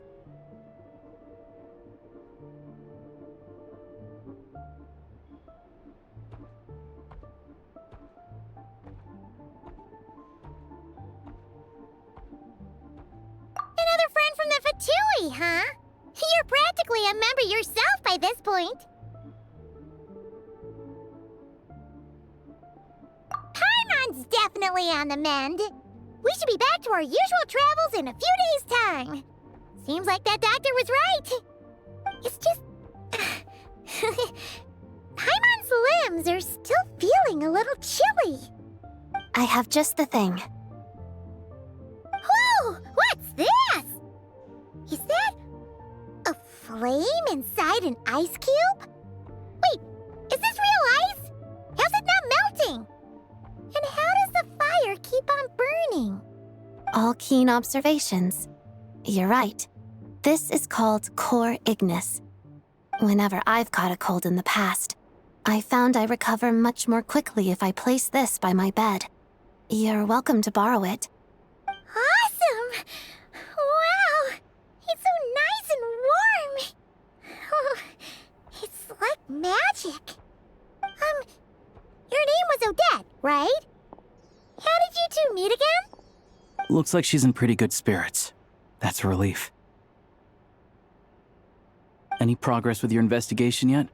Another friend from the Fatui, huh? You're practically a member yourself by this point. Paimon's definitely on the mend. We should be back to our usual travels in a few days' time. Seems like that doctor was right. It's just... Paimon's limbs are still feeling a little chilly. I have just the thing. Whoa! What's this? Is that a flame inside an ice cube? Wait, is this real ice? How's it not melting? And how does the fire keep on burning? All keen observations. You're right. This is called core ignis. Whenever I've caught a cold in the past, I found I recover much more quickly if I place this by my bed. You're welcome to borrow it. Awesome! Wow! It's so nice and warm! Oh, it's like magic. Your name was Odette, right? How did you two meet again? Looks like she's in pretty good spirits. That's a relief. Any progress with your investigation yet?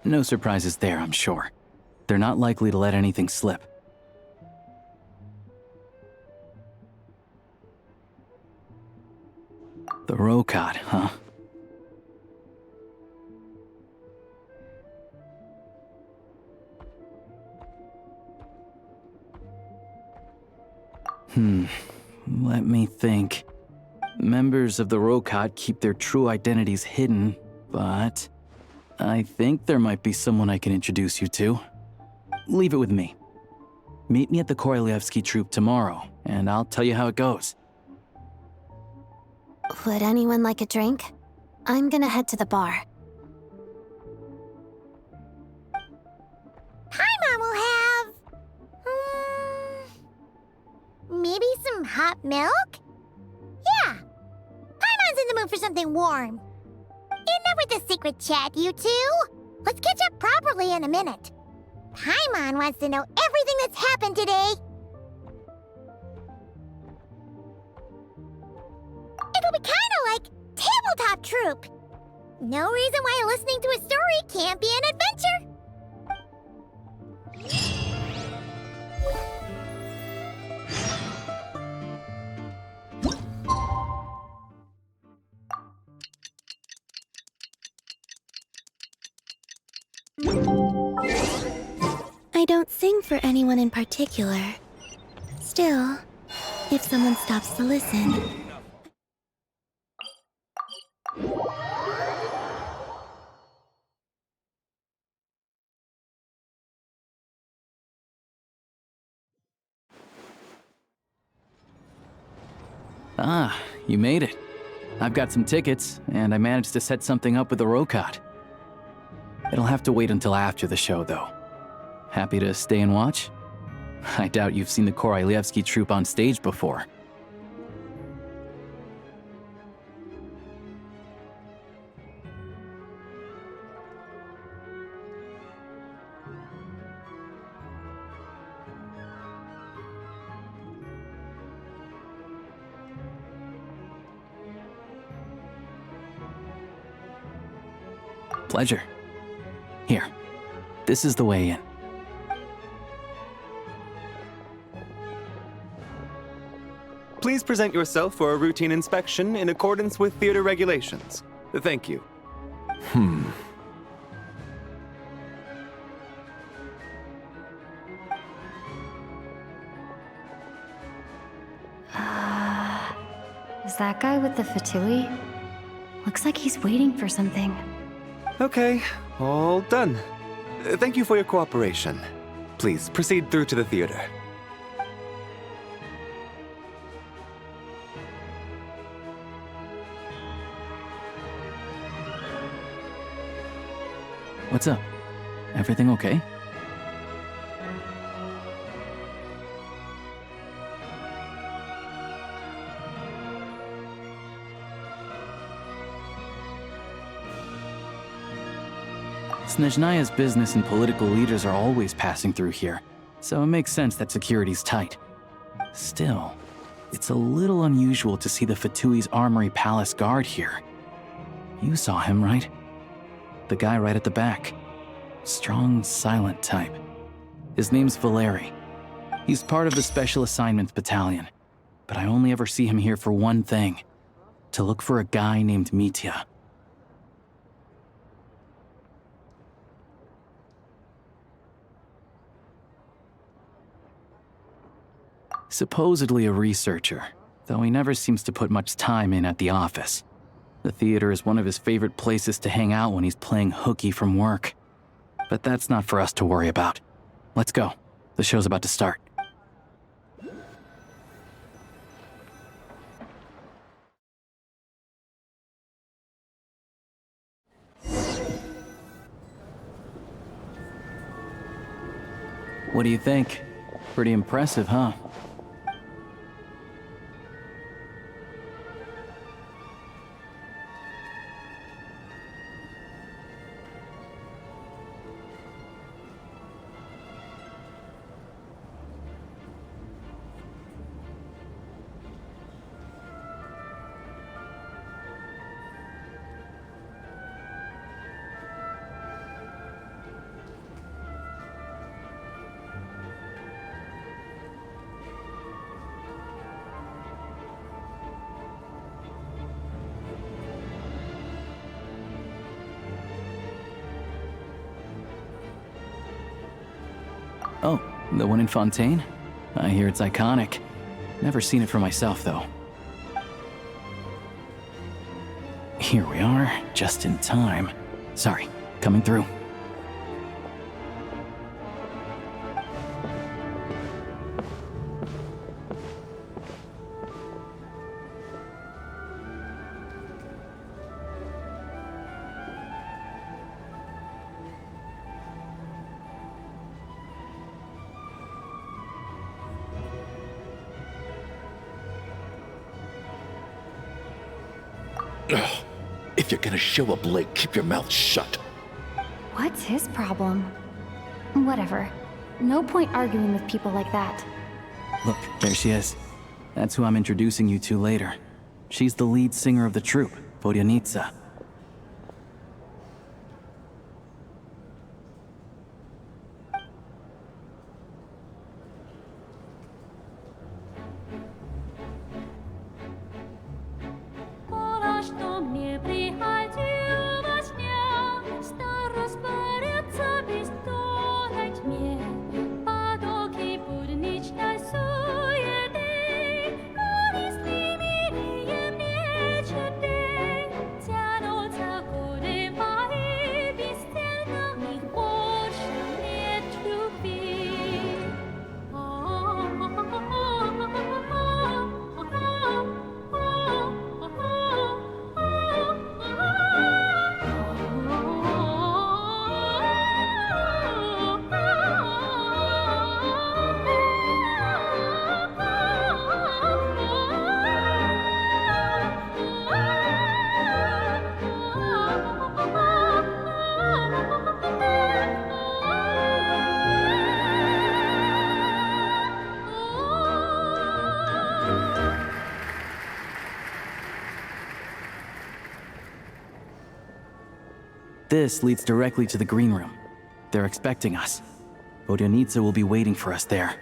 No surprises there, I'm sure. They're not likely to let anything slip. The Rokad, huh? Let me think. Members of the Rokad keep their true identities hidden, but I think there might be someone I can introduce you to. Leave it with me. Meet me at the Korolyevsky Troop tomorrow, and I'll tell you how it goes. Would anyone like a drink? I'm gonna head to the bar. Paimon will have... maybe some hot milk? Yeah. Paimon's in the mood for something warm. Enough with the secret chat, you two. Let's catch up properly in a minute. Paimon wants to know everything that's happened today. It'll be kinda like Tabletop Troop. No reason why listening to a story can't be an adventure. I don't sing for anyone in particular. Still, if someone stops to listen... Ah, you made it. I've got some tickets, and I managed to set something up with the Rokat. It'll have to wait until after the show, though. Happy to stay and watch? I doubt you've seen the Korolyevsky troupe on stage before. Pleasure. Here, this is the way in. Please present yourself for a routine inspection in accordance with theater regulations. Thank you. Is that guy with the fatui? Looks like he's waiting for something. Okay, all done. Thank you for your cooperation. Please proceed through to the theater. What's up? Everything okay? Snezhnaya's business and political leaders are always passing through here, so it makes sense that security's tight. Still, it's a little unusual to see the Fatui's Armory Palace guard here. You saw him, right? The guy right at the back. Strong, silent type. His name's Valeri. He's part of the Special Assignments Battalion, but I only ever see him here for one thing: to look for a guy named Mitya. Supposedly a researcher, though he never seems to put much time in at the office. The theater is one of his favorite places to hang out when he's playing hooky from work. But that's not for us to worry about. Let's go. The show's about to start. What do you think? Pretty impressive, huh? Oh, the one in Fontaine? I hear it's iconic. Never seen it for myself, though. Here we are, just in time. Sorry, coming through. Ugh. If you're gonna show up late, keep your mouth shut. What's his problem? Whatever. No point arguing with people like that. Look, there she is. That's who I'm introducing you to later. She's the lead singer of the troupe, Vodyanitsa. This leads directly to the green room. They're expecting us. Vodyanitsa will be waiting for us there.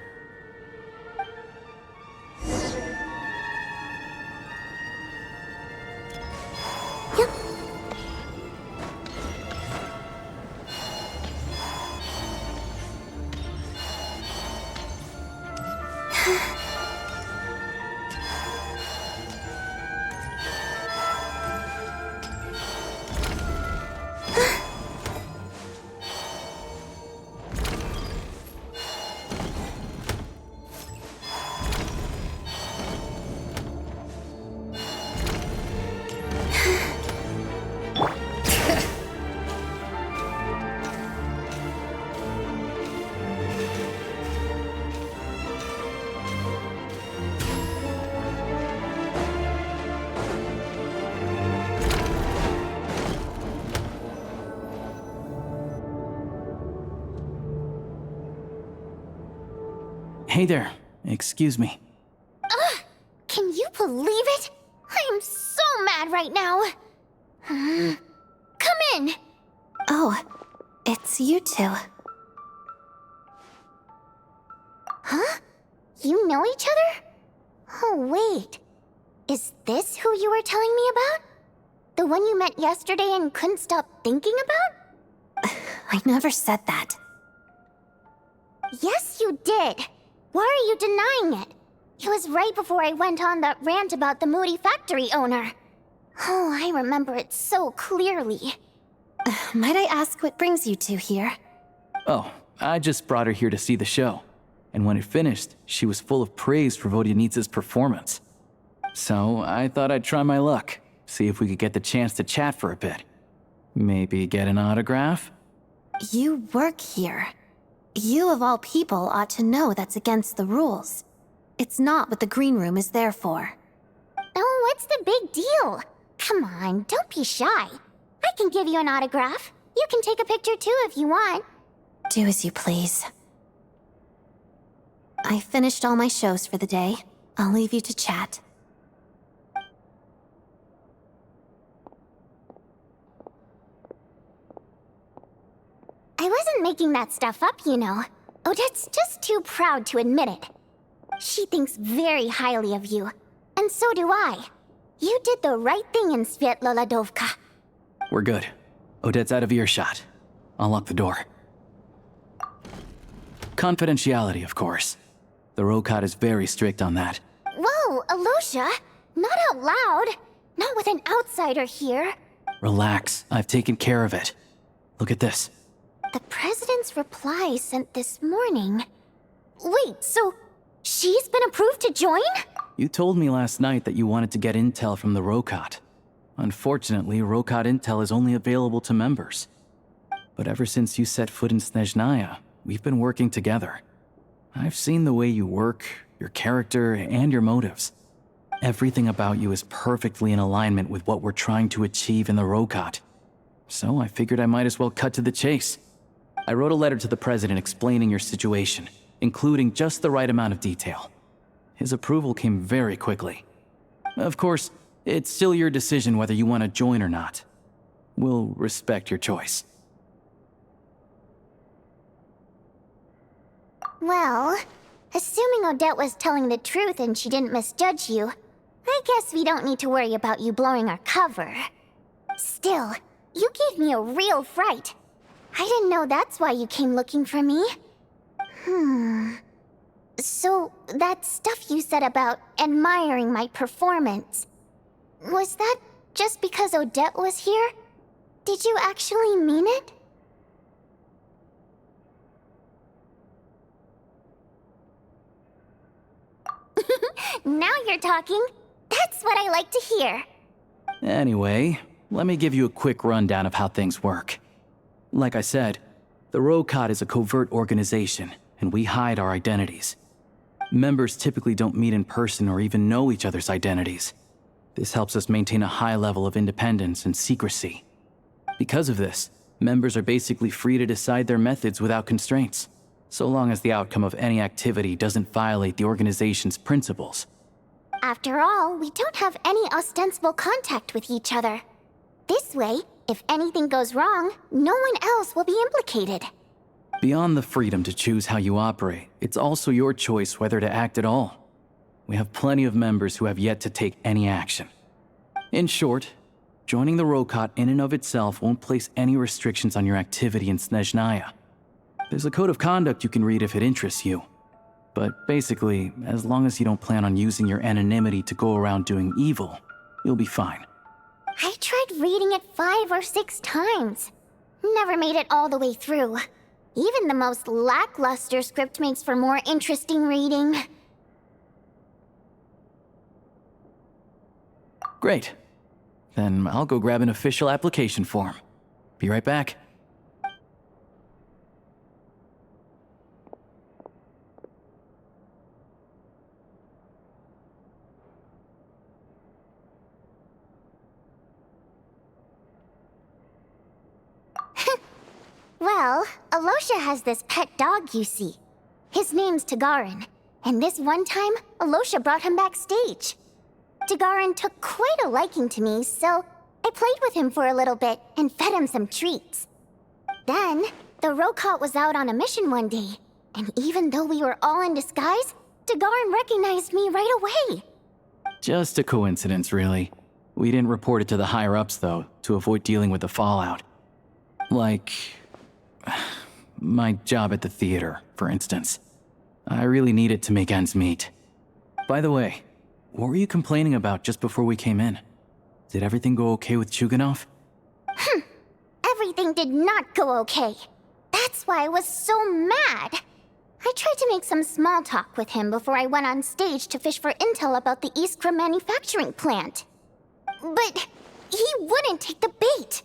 Hey there. Excuse me. Can you believe it? I am so mad right now. Come in. Oh, it's you two. Huh? You know each other? Oh, wait. Is this who you were telling me about? The one you met yesterday and couldn't stop thinking about? I never said that. Yes, you did. Why are you denying it? It was right before I went on that rant about the moody factory owner. Oh, I remember it so clearly. Might I ask what brings you two here? Oh, I just brought her here to see the show. And when it finished, she was full of praise for Vodyanitsa's performance. So I thought I'd try my luck, see if we could get the chance to chat for a bit. Maybe get an autograph? You work here. You of all people ought to know that's against the rules. It's not what the green room is there for. Oh, what's the big deal? Come on, don't be shy. I can give you an autograph. You can take a picture too if you want. Do as you please. I finished all my shows for the day. I'll leave you to chat. I wasn't making that stuff up, you know. Odette's just too proud to admit it. She thinks very highly of you, and so do I. You did the right thing in Svietloladovka. We're good. Odette's out of earshot. I'll lock the door. Confidentiality, of course. The Rokat is very strict on that. Whoa, Alosha! Not out loud! Not with an outsider here! Relax, I've taken care of it. Look at this. The President's reply sent this morning. Wait, so she's been approved to join? You told me last night that you wanted to get intel from the Rokat. Unfortunately, Rokat intel is only available to members. But ever since you set foot in Snezhnaya, we've been working together. I've seen the way you work, your character, and your motives. Everything about you is perfectly in alignment with what we're trying to achieve in the Rokat. So I figured I might as well cut to the chase. I wrote a letter to the President explaining your situation, including just the right amount of detail. His approval came very quickly. Of course, it's still your decision whether you want to join or not. We'll respect your choice. Well, assuming Odette was telling the truth and she didn't misjudge you, I guess we don't need to worry about you blowing our cover. Still, you gave me a real fright. I didn't know that's why you came looking for me. So, that stuff you said about admiring my performance, was that just because Odette was here? Did you actually mean it? Now you're talking. That's what I like to hear. Anyway, let me give you a quick rundown of how things work. Like I said, the Rokat is a covert organization, and we hide our identities. Members typically don't meet in person or even know each other's identities. This helps us maintain a high level of independence and secrecy. Because of this, members are basically free to decide their methods without constraints, so long as the outcome of any activity doesn't violate the organization's principles. After all, we don't have any ostensible contact with each other. This way, If anything goes wrong, no one else will be implicated. Beyond the freedom to choose how you operate, it's also your choice whether to act at all. We have plenty of members who have yet to take any action. In short, joining the Rokot in and of itself won't place any restrictions on your activity in Snezhnaya. There's a code of conduct you can read if it interests you. But basically, as long as you don't plan on using your anonymity to go around doing evil, you'll be fine. I tried reading it 5 or 6 times. Never made it all the way through. Even the most lackluster script makes for more interesting reading. Great. Then I'll go grab an official application form. Be right back. Well, Alosha has this pet dog, you see. His name's Tagarin, and this one time, Alosha brought him backstage. Tagarin took quite a liking to me, so I played with him for a little bit and fed him some treats. Then, the Rokot was out on a mission one day, and even though we were all in disguise, Tagarin recognized me right away. Just a coincidence, really. We didn't report it to the higher-ups, though, to avoid dealing with the fallout. Like my job at the theater, for instance. I really needed to make ends meet. By the way, what were you complaining about just before we came in? Did everything go okay with Chuganov? Everything did not go okay. That's why I was so mad. I tried to make some small talk with him before I went on stage to fish for intel about the Iskra manufacturing plant. But he wouldn't take the bait.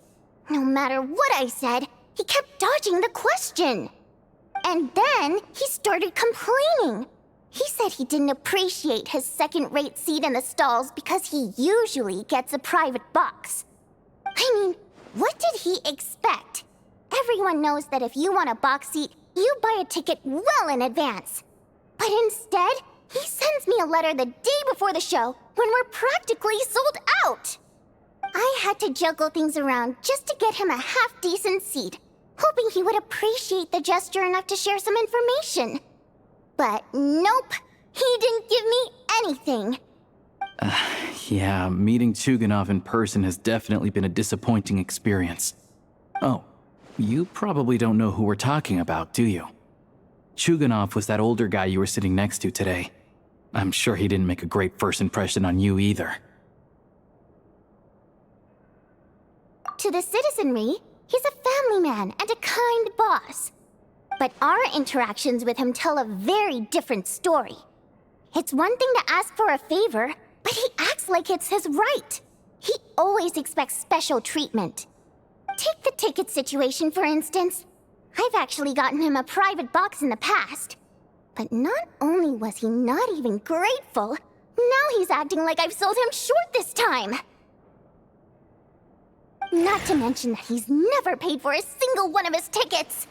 No matter what I said, he kept dodging the question. And then he started complaining. He said he didn't appreciate his second-rate seat in the stalls because he usually gets a private box. I mean, what did he expect? Everyone knows that if you want a box seat, you buy a ticket well in advance. But instead, he sends me a letter the day before the show when we're practically sold out. I had to juggle things around just to get him a half-decent seat, hoping he would appreciate the gesture enough to share some information. But nope, he didn't give me anything. Yeah, meeting Chuganov in person has definitely been a disappointing experience. Oh, you probably don't know who we're talking about, do you? Chuganov was that older guy you were sitting next to today. I'm sure he didn't make a great first impression on you either. To the citizenry, he's a family man and a kind boss. But our interactions with him tell a very different story. It's one thing to ask for a favor, but he acts like it's his right. He always expects special treatment. Take the ticket situation, for instance. I've actually gotten him a private box in the past. But not only was he not even grateful, now he's acting like I've sold him short this time. Not to mention that he's never paid for a single one of his tickets.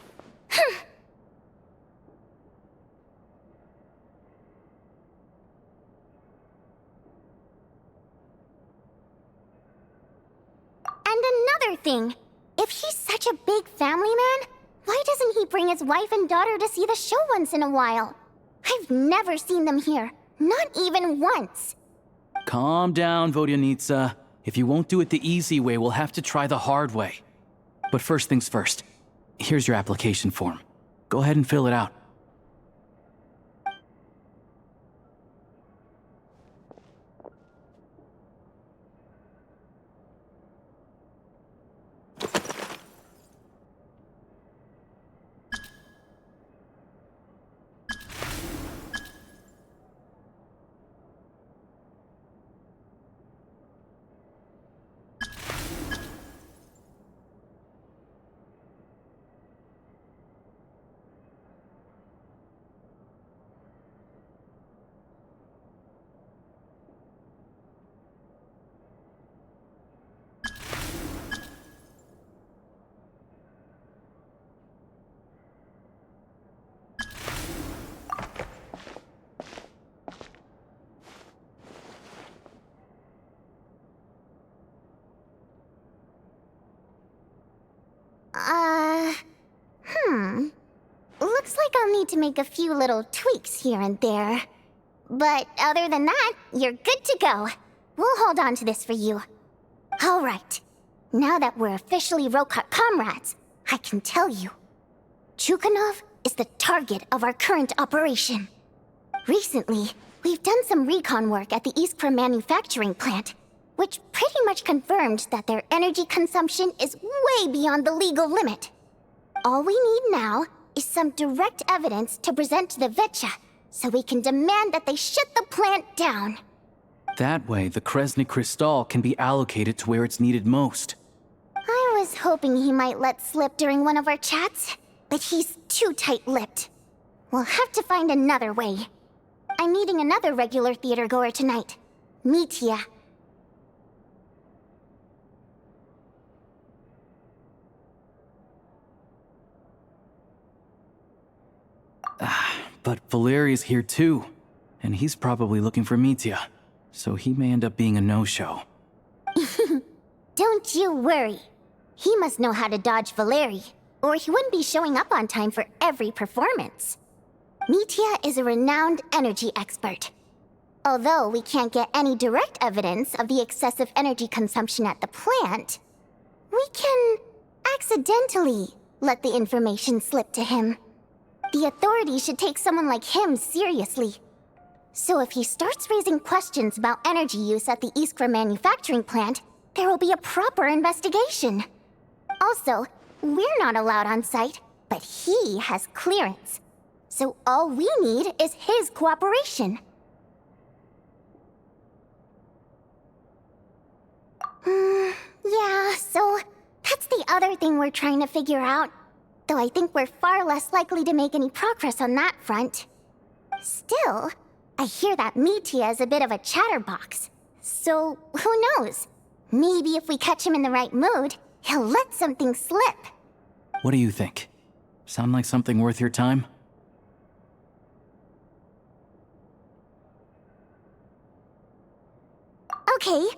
And another thing, if he's such a big family man, why doesn't he bring his wife and daughter to see the show once in a while? I've never seen them here, not even once. Calm down, Vodyanitsa. If you won't do it the easy way, we'll have to try the hard way. But first things first. Here's your application form. Go ahead and fill it out. need to make a few little tweaks here and there. But other than that, you're good to go. We'll hold on to this for you. All right. Now that we're officially Rokot comrades, I can tell you. Chukhanov is the target of our current operation. Recently, we've done some recon work at the Iskra manufacturing plant, which pretty much confirmed that their energy consumption is way beyond the legal limit. All we need now is some direct evidence to present to the Vetcha, so we can demand that they shut the plant down. That way, the Kresny Crystal can be allocated to where it's needed most. I was hoping he might let slip during one of our chats, but he's too tight-lipped. We'll have to find another way. I'm meeting another regular theater-goer tonight, Mitya. But Valeri's here too, and he's probably looking for Mitya, so he may end up being a no-show. Don't you worry. He must know how to dodge Valeri, or he wouldn't be showing up on time for every performance. Mitya is a renowned energy expert. Although we can't get any direct evidence of the excessive energy consumption at the plant, we can accidentally let the information slip to him. The authorities should take someone like him seriously. So if he starts raising questions about energy use at the Iskra manufacturing plant, there will be a proper investigation. Also, we're not allowed on site, but he has clearance. So all we need is his cooperation. Yeah, so that's the other thing we're trying to figure out. Though I think we're far less likely to make any progress on that front. Still, I hear that Mitya is a bit of a chatterbox. So, who knows? Maybe if we catch him in the right mood, he'll let something slip. What do you think? Sound like something worth your time? Okay,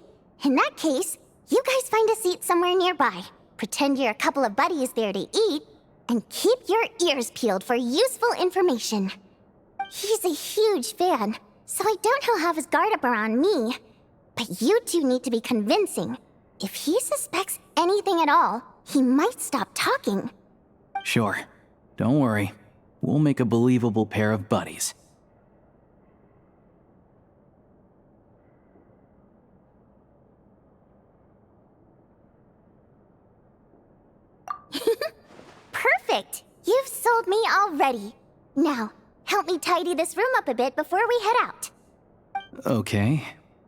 in that case, you guys find a seat somewhere nearby. Pretend you're a couple of buddies there to eat, and keep your ears peeled for useful information. He's a huge fan, so I doubt he'll have his guard up around me. But you two need to be convincing. If he suspects anything at all, he might stop talking. Sure. Don't worry. We'll make a believable pair of buddies. Perfect! You've sold me already. Now, help me tidy this room up a bit before we head out. Okay.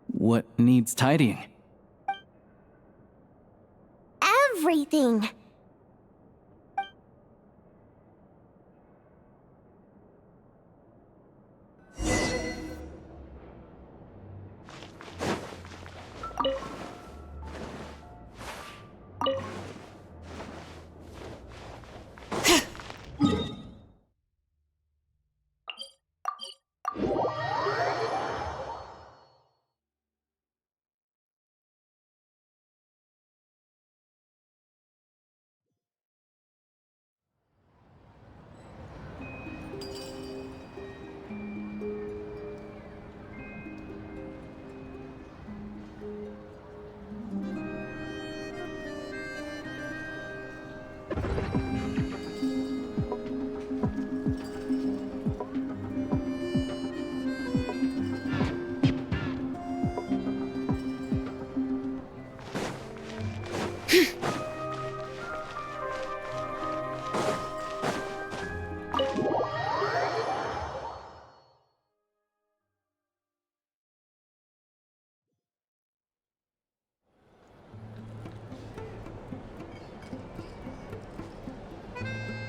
What needs tidying? Everything!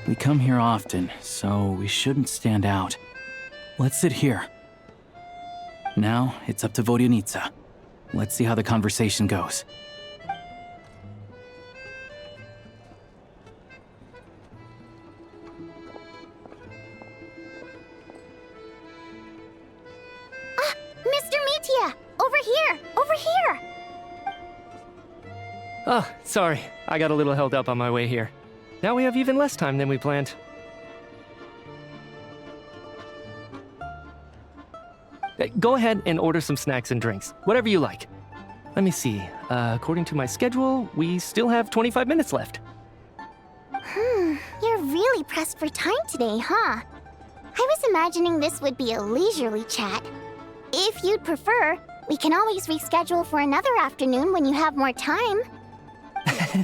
We come here often, so we shouldn't stand out. Let's sit here. Now, it's up to Vodyanitsa. Let's see how the conversation goes. Mr. Mitya! Over here! Over here! Oh, sorry. I got a little held up on my way here. Now we have even less time than we planned. Go ahead and order some snacks and drinks, whatever you like. Let me see. According to my schedule, we still have 25 minutes left. You're really pressed for time today, huh? I was imagining this would be a leisurely chat. If you'd prefer, we can always reschedule for another afternoon when you have more time.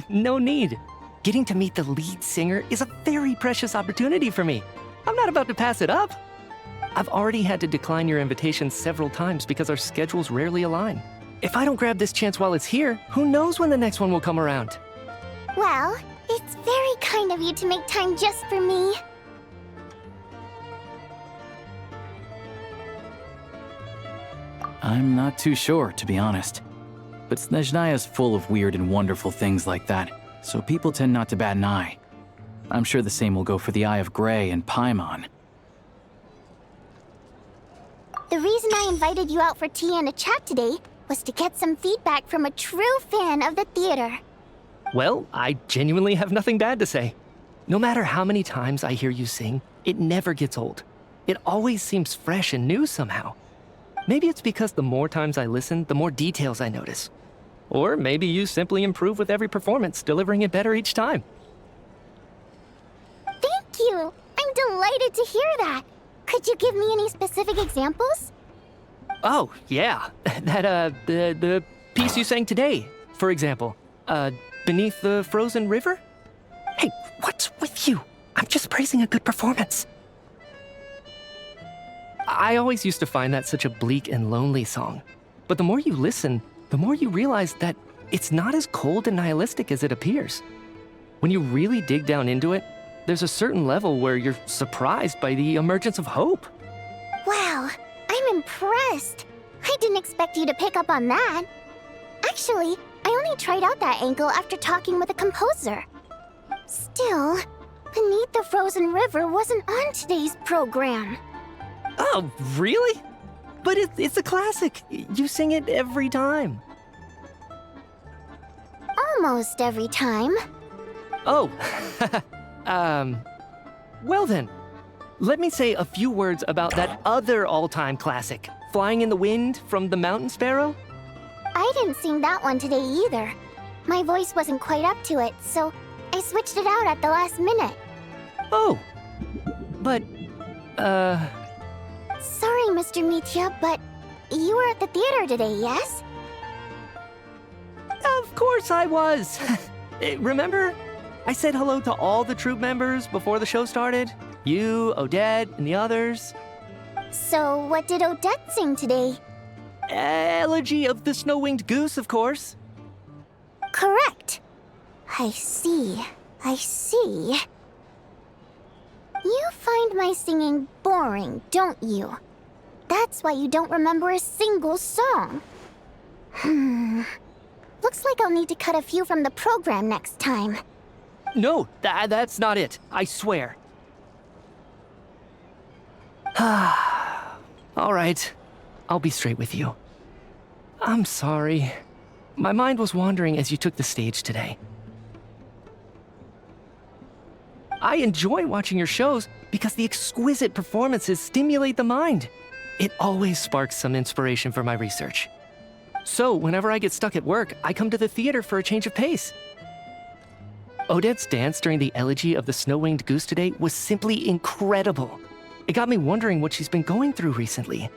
No need. Getting to meet the lead singer is a very precious opportunity for me. I'm not about to pass it up. I've already had to decline your invitation several times because our schedules rarely align. If I don't grab this chance while it's here, who knows when the next one will come around? Well, it's very kind of you to make time just for me. I'm not too sure, to be honest. But Snezhnaya is full of weird and wonderful things like that, so people tend not to bat an eye. I'm sure the same will go for the Eye of Grey and Paimon. The reason I invited you out for tea and a chat today was to get some feedback from a true fan of the theater. Well, I genuinely have nothing bad to say. No matter how many times I hear you sing, it never gets old. It always seems fresh and new somehow. Maybe it's because the more times I listen, the more details I notice. Or maybe you simply improve with every performance, delivering it better each time. Thank you! I'm delighted to hear that. Could you give me any specific examples? Oh, yeah. The piece you sang today, for example. Beneath the Frozen River? Hey, what's with you? I'm just praising a good performance. I always used to find that such a bleak and lonely song. But the more you listen, the more you realize that it's not as cold and nihilistic as it appears. When you really dig down into it, there's a certain level where you're surprised by the emergence of hope. Wow, I'm impressed. I didn't expect you to pick up on that. Actually, I only tried out that angle after talking with a composer. Still, Beneath the Frozen River wasn't on today's program. Oh, really? But it's a classic. You sing it every time. Almost every time. Oh, well then, let me say a few words about that other all-time classic, Flying in the Wind from the Mountain Sparrow. I didn't sing that one today either. My voice wasn't quite up to it, so I switched it out at the last minute. Oh, but, Sorry, Mr. Mitya, but you were at the theater today, yes? Of course I was. Remember? I said hello to all the troupe members before the show started. You, Odette, and the others. So what did Odette sing today? Elegy of the Snow-Winged Goose, of course. Correct. I see. You find my singing boring, don't you? That's why you don't remember a single song. Looks like I'll need to cut a few from the program next time. No, that's not it. I swear. All right. I'll be straight with you. I'm sorry. My mind was wandering as you took the stage today. I enjoy watching your shows because the exquisite performances stimulate the mind. It always sparks some inspiration for my research. So, whenever I get stuck at work, I come to the theater for a change of pace. Odette's dance during the Elegy of the Snow-Winged Goose today was simply incredible. It got me wondering what she's been going through recently.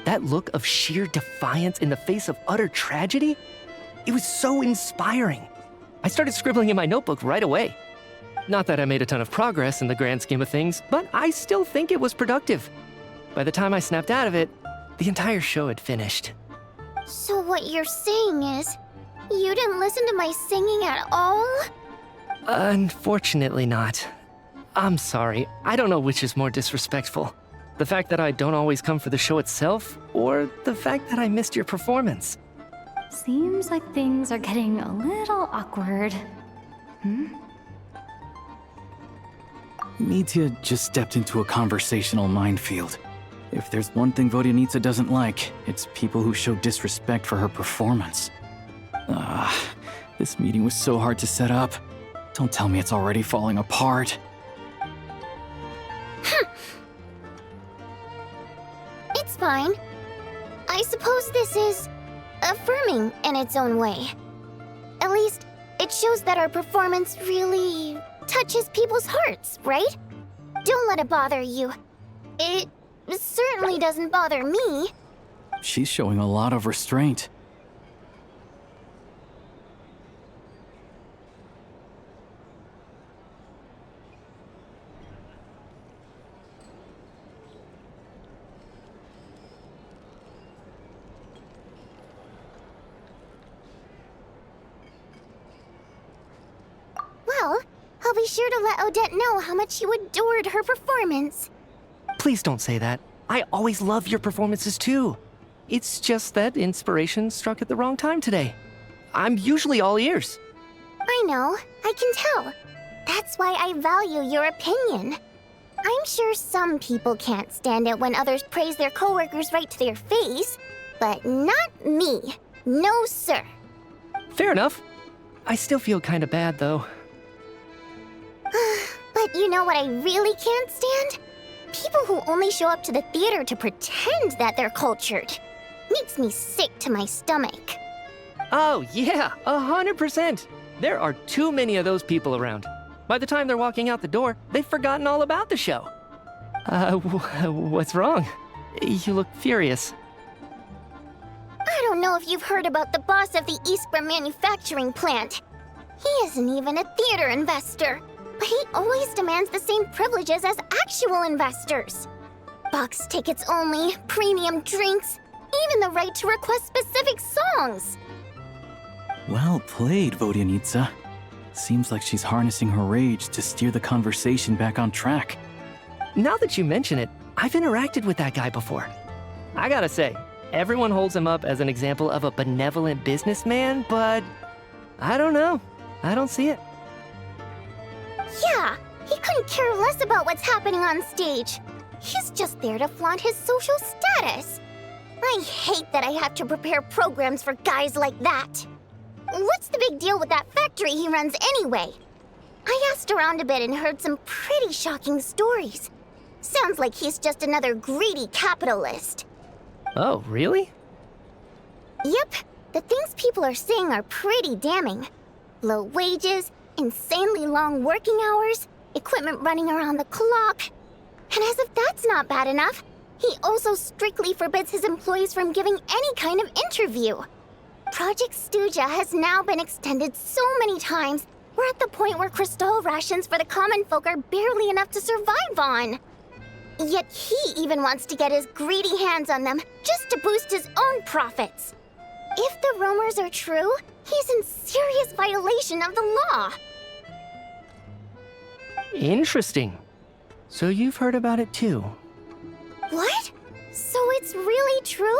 That look of sheer defiance in the face of utter tragedy? It was so inspiring. I started scribbling in my notebook right away. Not that I made a ton of progress in the grand scheme of things, but I still think it was productive. By the time I snapped out of it, the entire show had finished. So what you're saying is, you didn't listen to my singing at all? Unfortunately not. I'm sorry, I don't know which is more disrespectful. The fact that I don't always come for the show itself, or the fact that I missed your performance. Seems like things are getting a little awkward. Mitya just stepped into a conversational minefield. If there's one thing Vodyanitsa doesn't like, it's people who show disrespect for her performance. This meeting was so hard to set up. Don't tell me it's already falling apart. It's fine. This is affirming in its own way. At least, it shows that our performance really touches people's hearts, right? Don't let it bother you. It certainly doesn't bother me. She's showing a lot of restraint. Well, I'll be sure to let Odette know how much you adored her performance. Please don't say that. I always love your performances too. It's just that inspiration struck at the wrong time today. I'm usually all ears. I know, I can tell. That's why I value your opinion. I'm sure some people can't stand it when others praise their coworkers right to their face, but not me. No, sir. Fair enough. I still feel kinda bad though. But you know what I really can't stand? People who only show up to the theater to pretend that they're cultured. Makes me sick to my stomach. Oh yeah, 100%. There are too many of those people around. By the time they're walking out the door, they've forgotten all about the show. What's wrong? You look furious. I don't know if you've heard about the boss of the Iskra manufacturing plant. He isn't even a theater investor, but he always demands the same privileges as actual investors. Box tickets only, premium drinks, even the right to request specific songs. Well played, Vodyanitsa. Seems like she's harnessing her rage to steer the conversation back on track. Now that you mention it, I've interacted with that guy before. I gotta say, everyone holds him up as an example of a benevolent businessman, but I don't know. I don't see it. Yeah, he couldn't care less about what's happening on stage. He's just there to flaunt his social status. I hate that I have to prepare programs for guys like that. What's the big deal with that factory he runs anyway? I asked around a bit and heard some pretty shocking stories. Sounds like he's just another greedy capitalist. Oh, really? Yep, the things people are saying are pretty damning. Low wages, insanely long working hours, equipment running around the clock. And as if that's not bad enough, he also strictly forbids his employees from giving any kind of interview. Project Stuja has now been extended so many times, we're at the point where crystal rations for the common folk are barely enough to survive on. Yet he even wants to get his greedy hands on them just to boost his own profits. If the rumors are true, he's in serious violation of the law. Interesting. So you've heard about it too. What? So it's really true?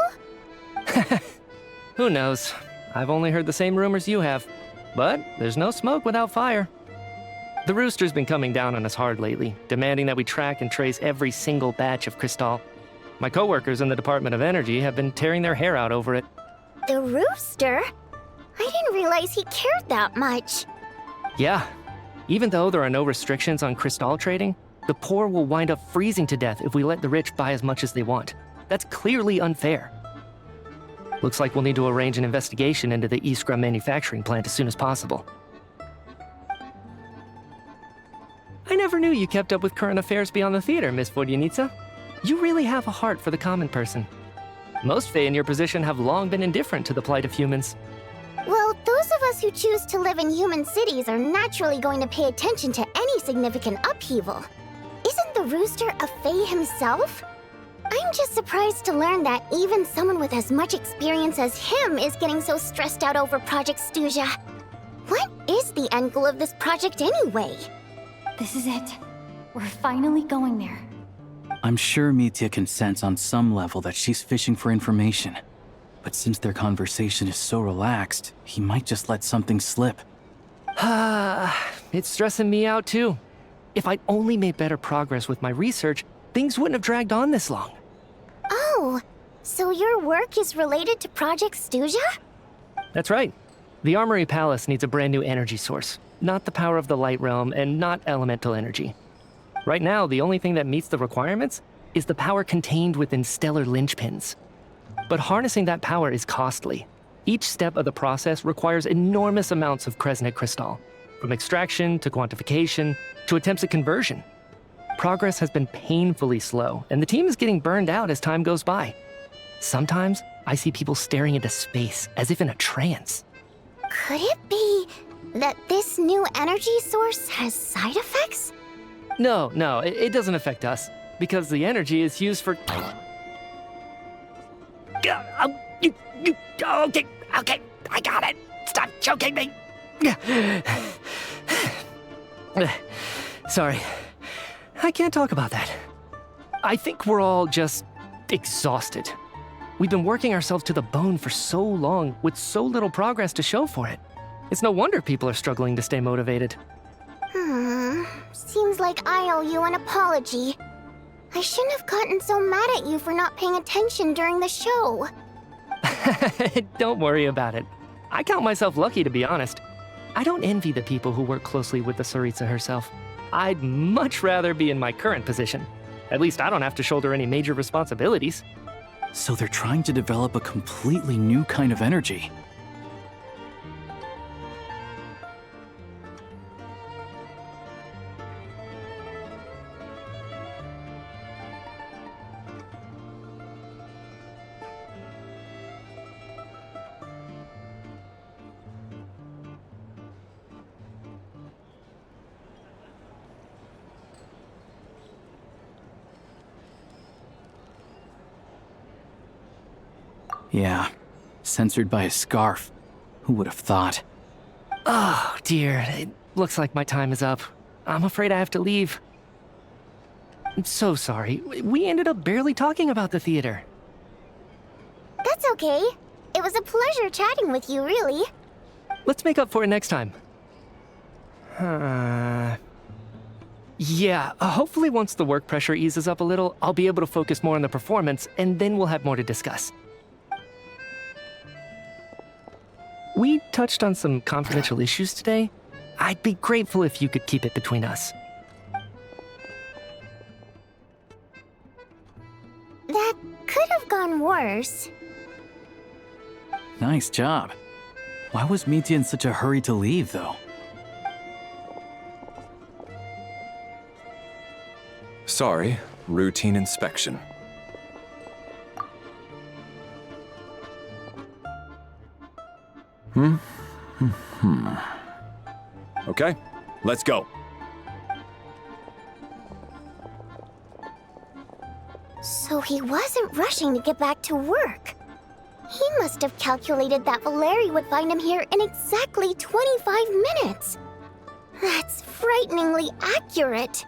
Who knows? I've only heard the same rumors you have. But there's no smoke without fire. The Rooster's been coming down on us hard lately, demanding that we track and trace every single batch of Crystal. My coworkers in the Department of Energy have been tearing their hair out over it. The Rooster? I didn't realize he cared that much. Yeah. Even though there are no restrictions on Crystal trading, the poor will wind up freezing to death if we let the rich buy as much as they want. That's clearly unfair. Looks like we'll need to arrange an investigation into the Iskra manufacturing plant as soon as possible. I never knew you kept up with current affairs beyond the theater, Miss Vodyanitsa. You really have a heart for the common person. Most Fae in your position have long been indifferent to the plight of humans. Well, those of us who choose to live in human cities are naturally going to pay attention to any significant upheaval. Isn't the Rooster a Fae himself? I'm just surprised to learn that even someone with as much experience as him is getting so stressed out over Project Stuja. What is the end goal of this project anyway? This is it. We're finally going there. I'm sure Mitya can sense on some level that she's fishing for information. But since their conversation is so relaxed, he might just let something slip. It's stressing me out too. If I'd only made better progress with my research, things wouldn't have dragged on this long. Oh, so your work is related to Project Stuja? That's right. The Armory Palace needs a brand new energy source. Not the power of the Light Realm and not elemental energy. Right now, the only thing that meets the requirements is the power contained within stellar linchpins. But harnessing that power is costly. Each step of the process requires enormous amounts of Kresnik crystal, from extraction to quantification to attempts at conversion. Progress has been painfully slow, and the team is getting burned out as time goes by. Sometimes, I see people staring into space as if in a trance. Could it be that this new energy source has side effects? No, it doesn't affect us, because the energy is used for... Okay, I got it. Stop choking me. Sorry, I can't talk about that. I think we're all just exhausted. We've been working ourselves to the bone for so long with so little progress to show for it. It's no wonder people are struggling to stay motivated. Seems like I owe you an apology. I shouldn't have gotten so mad at you for not paying attention during the show. Don't worry about it. I count myself lucky, to be honest. I don't envy the people who work closely with the Tsaritsa herself. I'd much rather be in my current position. At least I don't have to shoulder any major responsibilities. So they're trying to develop a completely new kind of energy. Yeah, censored by a scarf. Who would have thought? Oh, dear. It looks like my time is up. I'm afraid I have to leave. I'm so sorry. We ended up barely talking about the theater. That's okay. It was a pleasure chatting with you, really. Let's make up for it next time. Yeah, hopefully once the work pressure eases up a little, I'll be able to focus more on the performance, and then we'll have more to discuss. We touched on some confidential issues today. I'd be grateful if you could keep it between us. That could have gone worse. Nice job. Why was Mitya in such a hurry to leave, though? Sorry, routine inspection. Okay, let's go. So he wasn't rushing to get back to work. He must have calculated that Valeri would find him here in exactly 25 minutes. That's frighteningly accurate.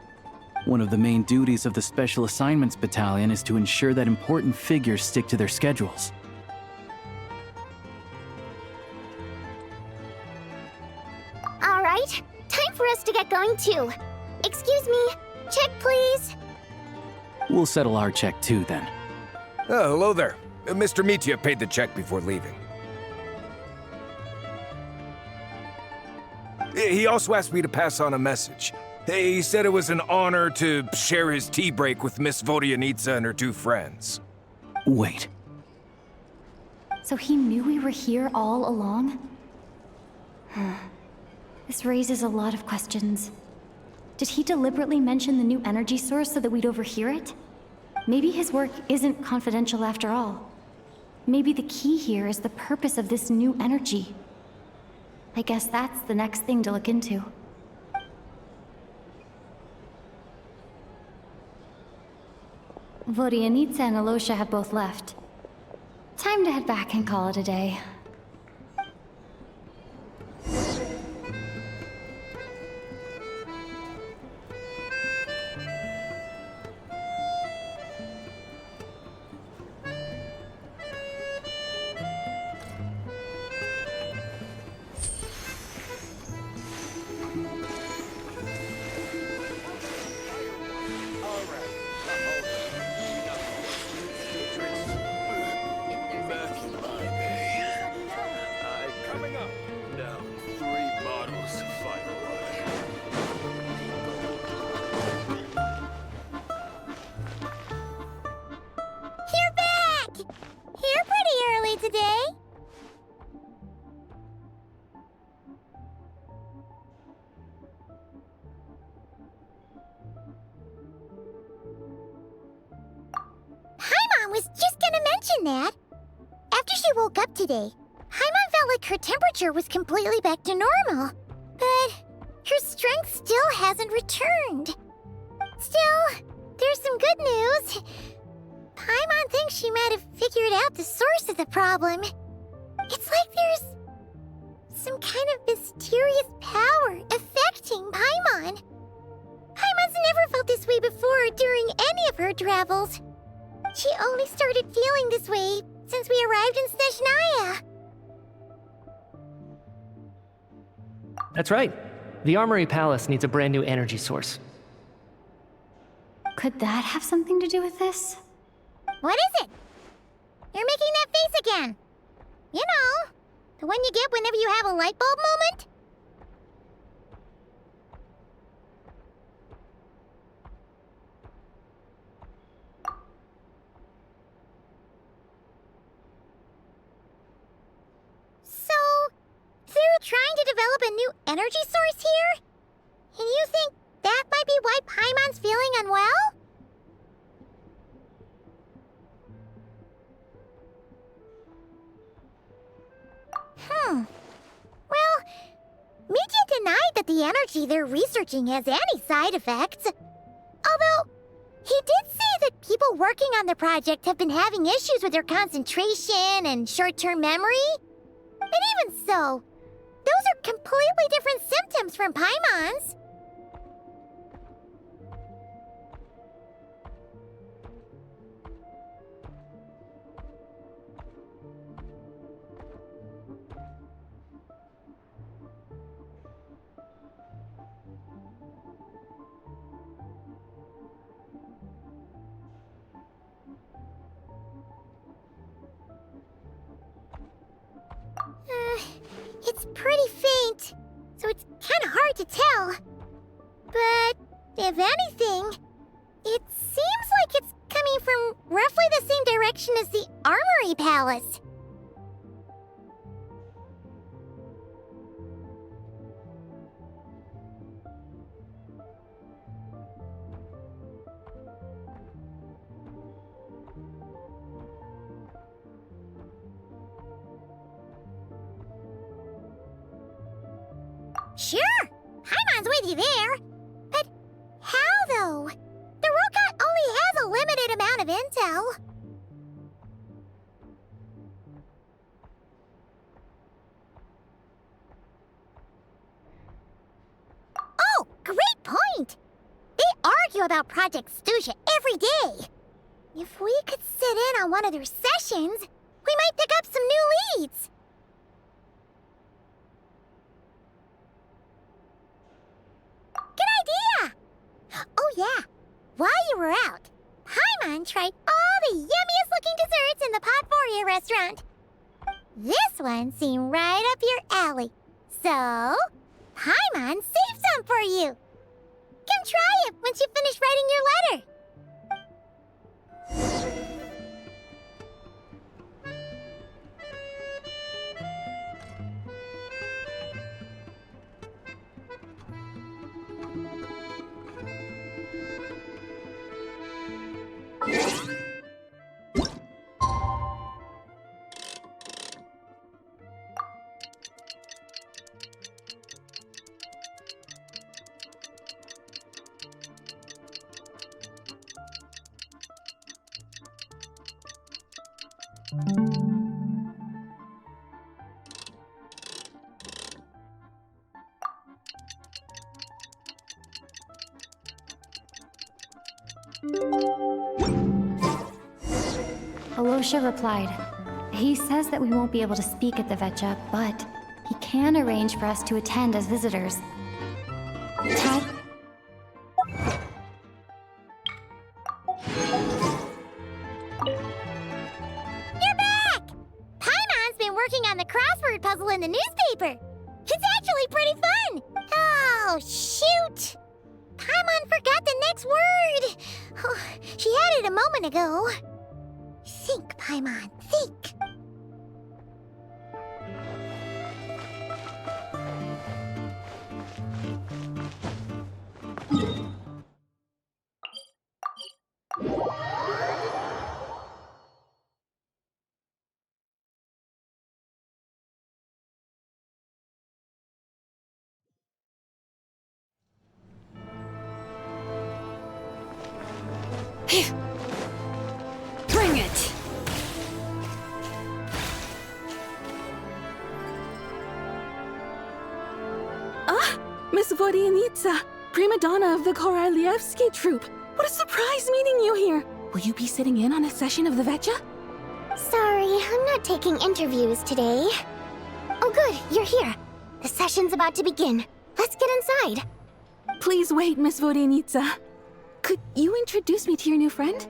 One of the main duties of the Special Assignments Battalion is to ensure that important figures stick to their schedules. All right, time for us to get going too. Excuse me, check please. We'll settle our check too, then. Oh, hello there. Mr. Mitya paid the check before leaving. He also asked me to pass on a message. He said it was an honor to share his tea break with Miss Vodyanitsa and her two friends. Wait. So he knew we were here all along? This raises a lot of questions. Did he deliberately mention the new energy source so that we'd overhear it? Maybe his work isn't confidential after all. Maybe the key here is the purpose of this new energy. I guess that's the next thing to look into. Vodyanitsa and Alosha have both left. Time to head back and call it a day. was just gonna mention that. After she woke up today, Paimon felt like her temperature was completely back to normal. But her strength still hasn't returned. Still, there's some good news. Paimon thinks she might have figured out the source of the problem. It's like there's some kind of mysterious power affecting Paimon. Paimon's never felt this way before during any of her travels. She only started feeling this way since we arrived in Snezhnaya. That's right. The Armory Palace needs a brand new energy source. Could that have something to do with this? What is it? You're making that face again. You know, the one you get whenever you have a light bulb moment? So, they're trying to develop a new energy source here? And you think that might be why Paimon's feeling unwell? Well, Mijian denied that the energy they're researching has any side effects. Although, he did say that people working on the project have been having issues with their concentration and short-term memory. But even so, those are completely different symptoms from Paimon's. It's pretty faint, so it's kind of hard to tell. But if anything, it seems like it's coming from roughly the same direction as the Armory Palace. Sure, Paimon's with you there. But how, though? The robot only has a limited amount of intel. Oh, great point! They argue about Project Snezhnaya every day. If we could sit in on one of their sessions, we might pick up some new leads. Oh yeah, while you were out, Paimon tried all the yummiest looking desserts in the Potpourri restaurant. This one seemed right up your alley, so Paimon saved some for you. Come try it once you finish writing your letter. Alosha replied. He says that we won't be able to speak at the Vetcha, but he can arrange for us to attend as visitors. Ty? You're back! Paimon's been working on the crossword puzzle in the newspaper. It's actually pretty fun. Oh, shoot! Paimon forgot the next word. Oh, she had it a moment ago. Think, Paimon, think. Bring it! Miss Vodyanitsa, prima donna of the Korolievsky troupe. What a surprise meeting you here. Will you be sitting in on a session of the Vetcha? Sorry, I'm not taking interviews today. Oh good, you're here. The session's about to begin. Let's get inside. Please wait, Miss Vodyanitsa. Could you introduce me to your new friend?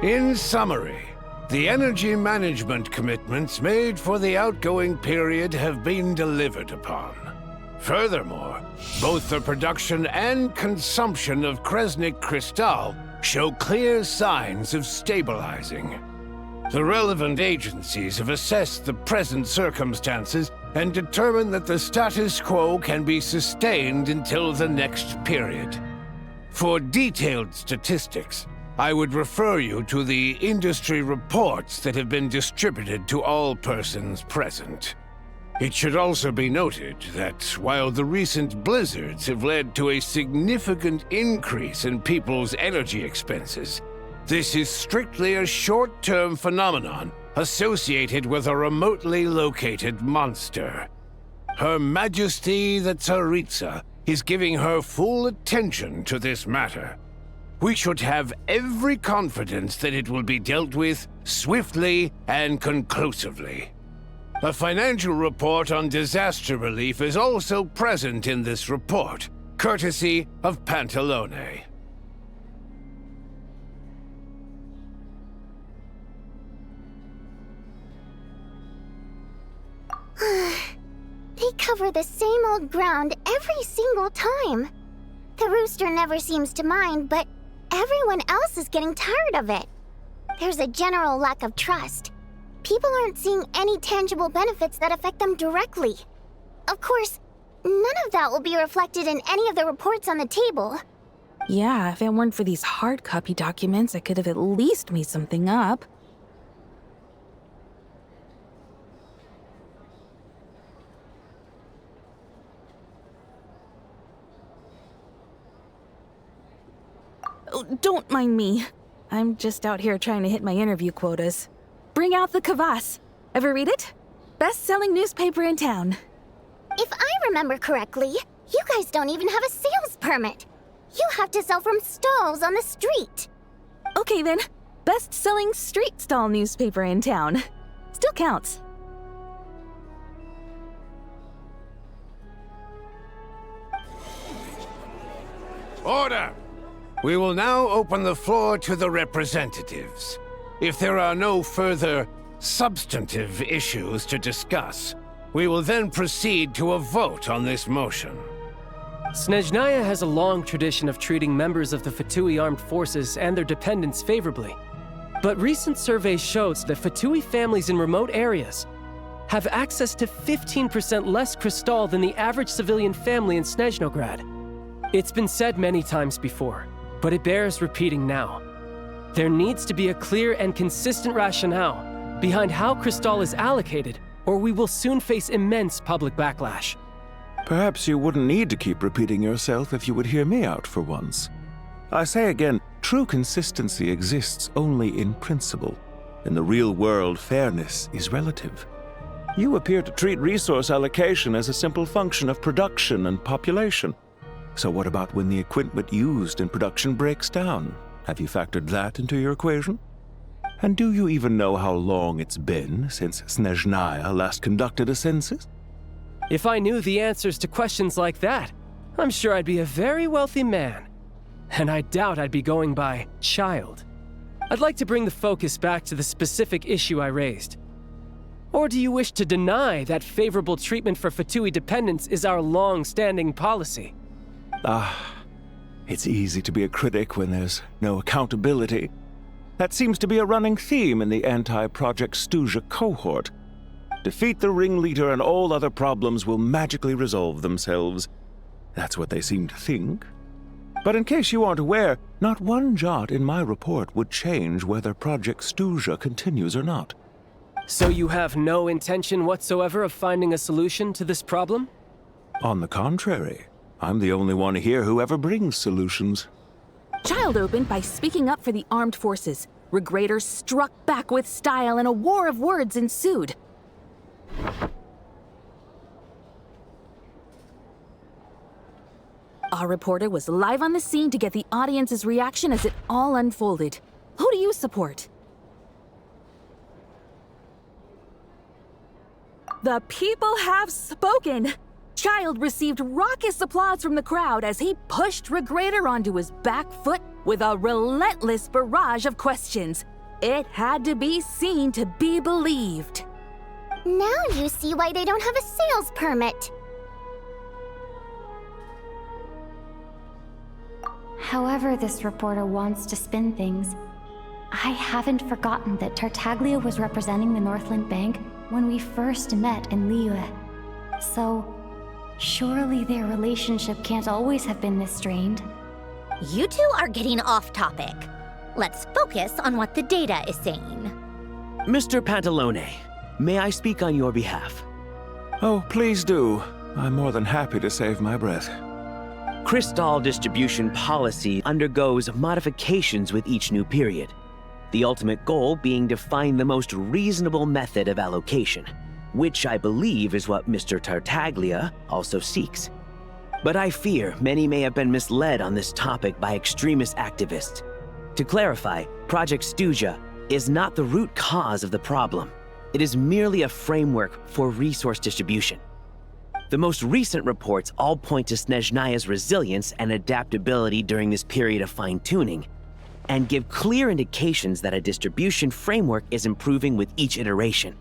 In summary, the energy management commitments made for the outgoing period have been delivered upon. Furthermore, both the production and consumption of Kresnik Crystal show clear signs of stabilizing. The relevant agencies have assessed the present circumstances and determined that the status quo can be sustained until the next period. For detailed statistics, I would refer you to the industry reports that have been distributed to all persons present. It should also be noted that while the recent blizzards have led to a significant increase in people's energy expenses, this is strictly a short-term phenomenon associated with a remotely located monster. Her Majesty the Tsaritsa is giving her full attention to this matter. We should have every confidence that it will be dealt with swiftly and conclusively. A financial report on disaster relief is also present in this report, courtesy of Pantalone. They cover the same old ground every single time. The rooster never seems to mind, but everyone else is getting tired of it. There's a general lack of trust. People aren't seeing any tangible benefits that affect them directly. Of course, none of that will be reflected in any of the reports on the table. Yeah, if it weren't for these hard copy documents, I could have at least made something up. Oh, don't mind me. I'm just out here trying to hit my interview quotas. Bring out the Kvass. Ever read it? Best-selling newspaper in town. If I remember correctly, you guys don't even have a sales permit. You have to sell from stalls on the street. Okay then, best-selling street stall newspaper in town. Still counts. Order! We will now open the floor to the representatives. If there are no further substantive issues to discuss, we will then proceed to a vote on this motion. Snezhnaya has a long tradition of treating members of the Fatui armed forces and their dependents favorably. But recent surveys shows that Fatui families in remote areas have access to 15% less crystal than the average civilian family in Snezhnograd. It's been said many times before, but it bears repeating now. There needs to be a clear and consistent rationale behind how crystal is allocated, or we will soon face immense public backlash. Perhaps you wouldn't need to keep repeating yourself if you would hear me out for once. I say again, true consistency exists only in principle. In the real world, fairness is relative. You appear to treat resource allocation as a simple function of production and population. So what about when the equipment used in production breaks down? Have you factored that into your equation? And do you even know how long it's been since Snezhnaya last conducted a census? If I knew the answers to questions like that, I'm sure I'd be a very wealthy man. And I doubt I'd be going by child. I'd like to bring the focus back to the specific issue I raised. Or do you wish to deny that favorable treatment for Fatui dependents is our long-standing policy? It's easy to be a critic when there's no accountability. That seems to be a running theme in the anti-Project Stuzha cohort. Defeat the ringleader and all other problems will magically resolve themselves. That's what they seem to think. But in case you aren't aware, not one jot in my report would change whether Project Stuzha continues or not. So you have no intention whatsoever of finding a solution to this problem? On the contrary, I'm the only one here who ever brings solutions. Child opened by speaking up for the armed forces. Regraders struck back with style and a war of words ensued. Our reporter was live on the scene to get the audience's reaction as it all unfolded. Who do you support? The people have spoken! Child received raucous applause from the crowd as he pushed Regrader onto his back foot with a relentless barrage of questions. It had to be seen to be believed. Now you see why they don't have a sales permit. However this reporter wants to spin things, I haven't forgotten that Tartaglia was representing the Northland Bank when we first met in Liyue. So, surely their relationship can't always have been this strained. You two are getting off topic. Let's focus on what the data is saying. Mr. Pantalone, may I speak on your behalf? Oh, please do. I'm more than happy to save my breath. Crystal distribution policy undergoes modifications with each new period. The ultimate goal being to find the most reasonable method of allocation, which I believe is what Mr. Tartaglia also seeks. But I fear many may have been misled on this topic by extremist activists. To clarify, Project Stuzha is not the root cause of the problem. It is merely a framework for resource distribution. The most recent reports all point to Snezhnaya's resilience and adaptability during this period of fine-tuning, and give clear indications that a distribution framework is improving with each iteration.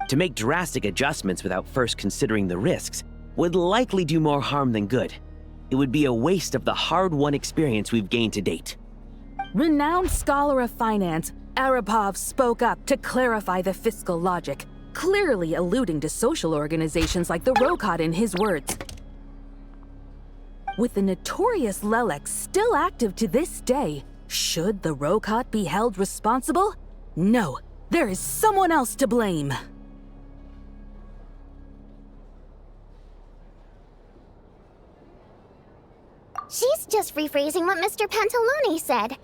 To make drastic adjustments without first considering the risks would likely do more harm than good. It would be a waste of the hard-won experience we've gained to date. Renowned scholar of finance, Arapov spoke up to clarify the fiscal logic, clearly alluding to social organizations like the Rokot in his words. With the notorious Lelek still active to this day, should the Rokot be held responsible? No, there is someone else to blame. She's just rephrasing what Mr. Pantalone said.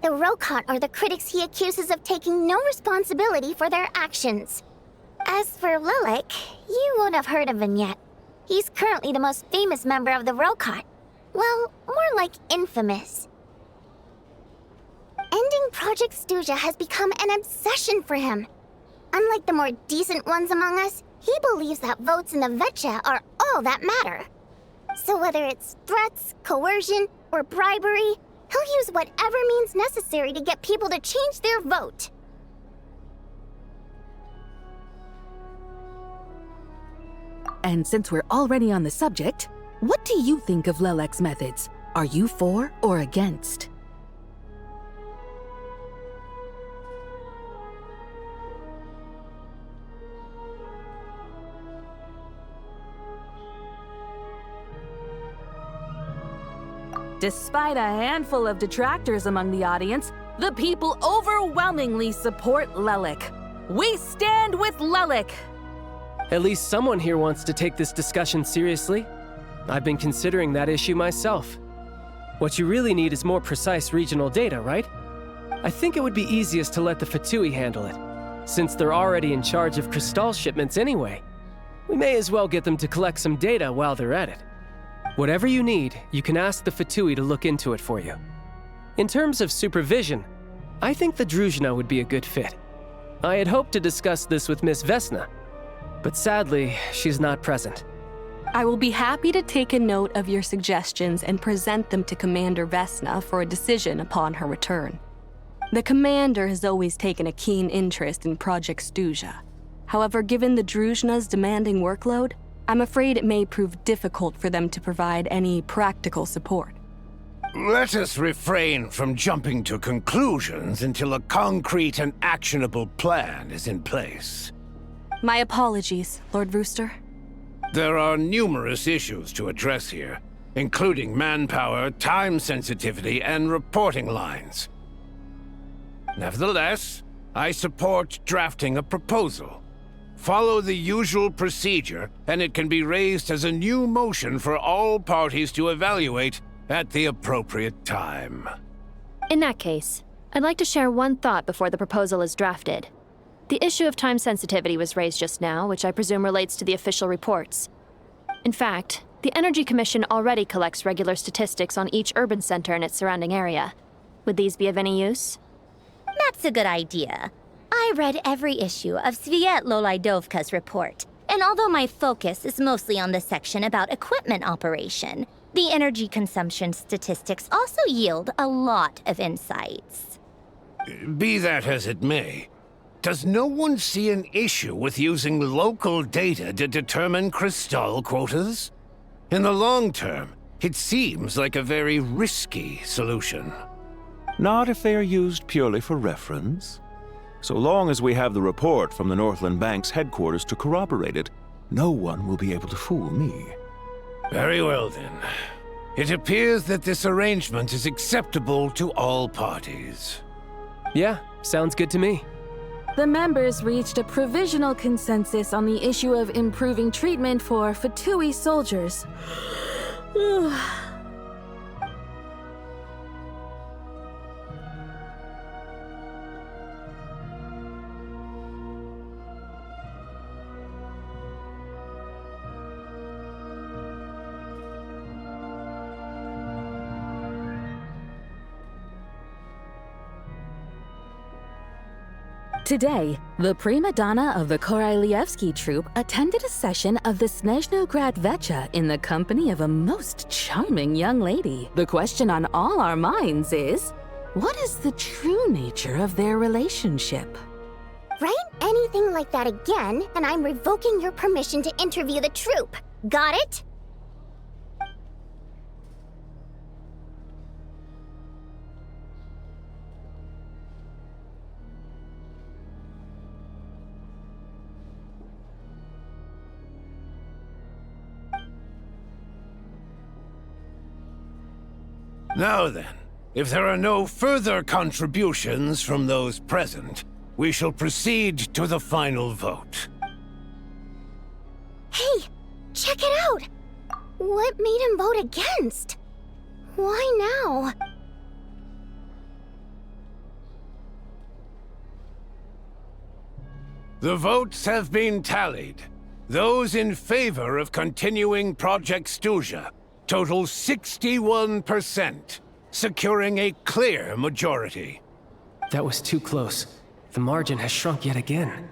The Rokot are the critics he accuses of taking no responsibility for their actions. As for Lilik, you won't have heard of him yet. He's currently the most famous member of the Rokot. Well, more like infamous. Ending Project Stuzha has become an obsession for him. Unlike the more decent ones among us, he believes that votes in the Vetcha are all that matter. So whether it's threats, coercion, or bribery, he'll use whatever means necessary to get people to change their vote. And since we're already on the subject, what do you think of Lelek's methods? Are you for or against? Despite a handful of detractors among the audience, the people overwhelmingly support Lelek. We stand with Lelek! At least someone here wants to take this discussion seriously. I've been considering that issue myself. What you really need is more precise regional data, right? I think it would be easiest to let the Fatui handle it, since they're already in charge of Crystal shipments anyway. We may as well get them to collect some data while they're at it. Whatever you need, you can ask the Fatui to look into it for you. In terms of supervision, I think the Druzhna would be a good fit. I had hoped to discuss this with Miss Vesna, but sadly, she's not present. I will be happy to take a note of your suggestions and present them to Commander Vesna for a decision upon her return. The Commander has always taken a keen interest in Project Stuzha. However, given the Druzhna's demanding workload, I'm afraid it may prove difficult for them to provide any practical support. Let us refrain from jumping to conclusions until a concrete and actionable plan is in place. My apologies, Lord Rooster. There are numerous issues to address here, including manpower, time sensitivity, and reporting lines. Nevertheless, I support drafting a proposal. Follow the usual procedure, and it can be raised as a new motion for all parties to evaluate at the appropriate time. In that case, I'd like to share one thought before the proposal is drafted. The issue of time sensitivity was raised just now, which I presume relates to the official reports. In fact, the Energy Commission already collects regular statistics on each urban center and its surrounding area. Would these be of any use? That's a good idea. I read every issue of Svietloslaidovka's report, and although my focus is mostly on the section about equipment operation, the energy consumption statistics also yield a lot of insights. Be that as it may, does no one see an issue with using local data to determine Crystal quotas? In the long term, it seems like a very risky solution. Not if they are used purely for reference. So long as we have the report from the Northland Bank's headquarters to corroborate it, no one will be able to fool me. Very well then. It appears that this arrangement is acceptable to all parties. Yeah, sounds good to me. The members reached a provisional consensus on the issue of improving treatment for Fatui soldiers. Today, the prima donna of the Korailievsky troupe attended a session of the Snezhnograd Vecha in the company of a most charming young lady. The question on all our minds is, what is the true nature of their relationship? Write anything like that again, and I'm revoking your permission to interview the troupe. Got it? Now then, if there are no further contributions from those present, we shall proceed to the final vote. Hey, check it out! What made him vote against? Why now? The votes have been tallied. Those in favor of continuing Project Stuzha total 61%, securing a clear majority. That was too close. The margin has shrunk yet again.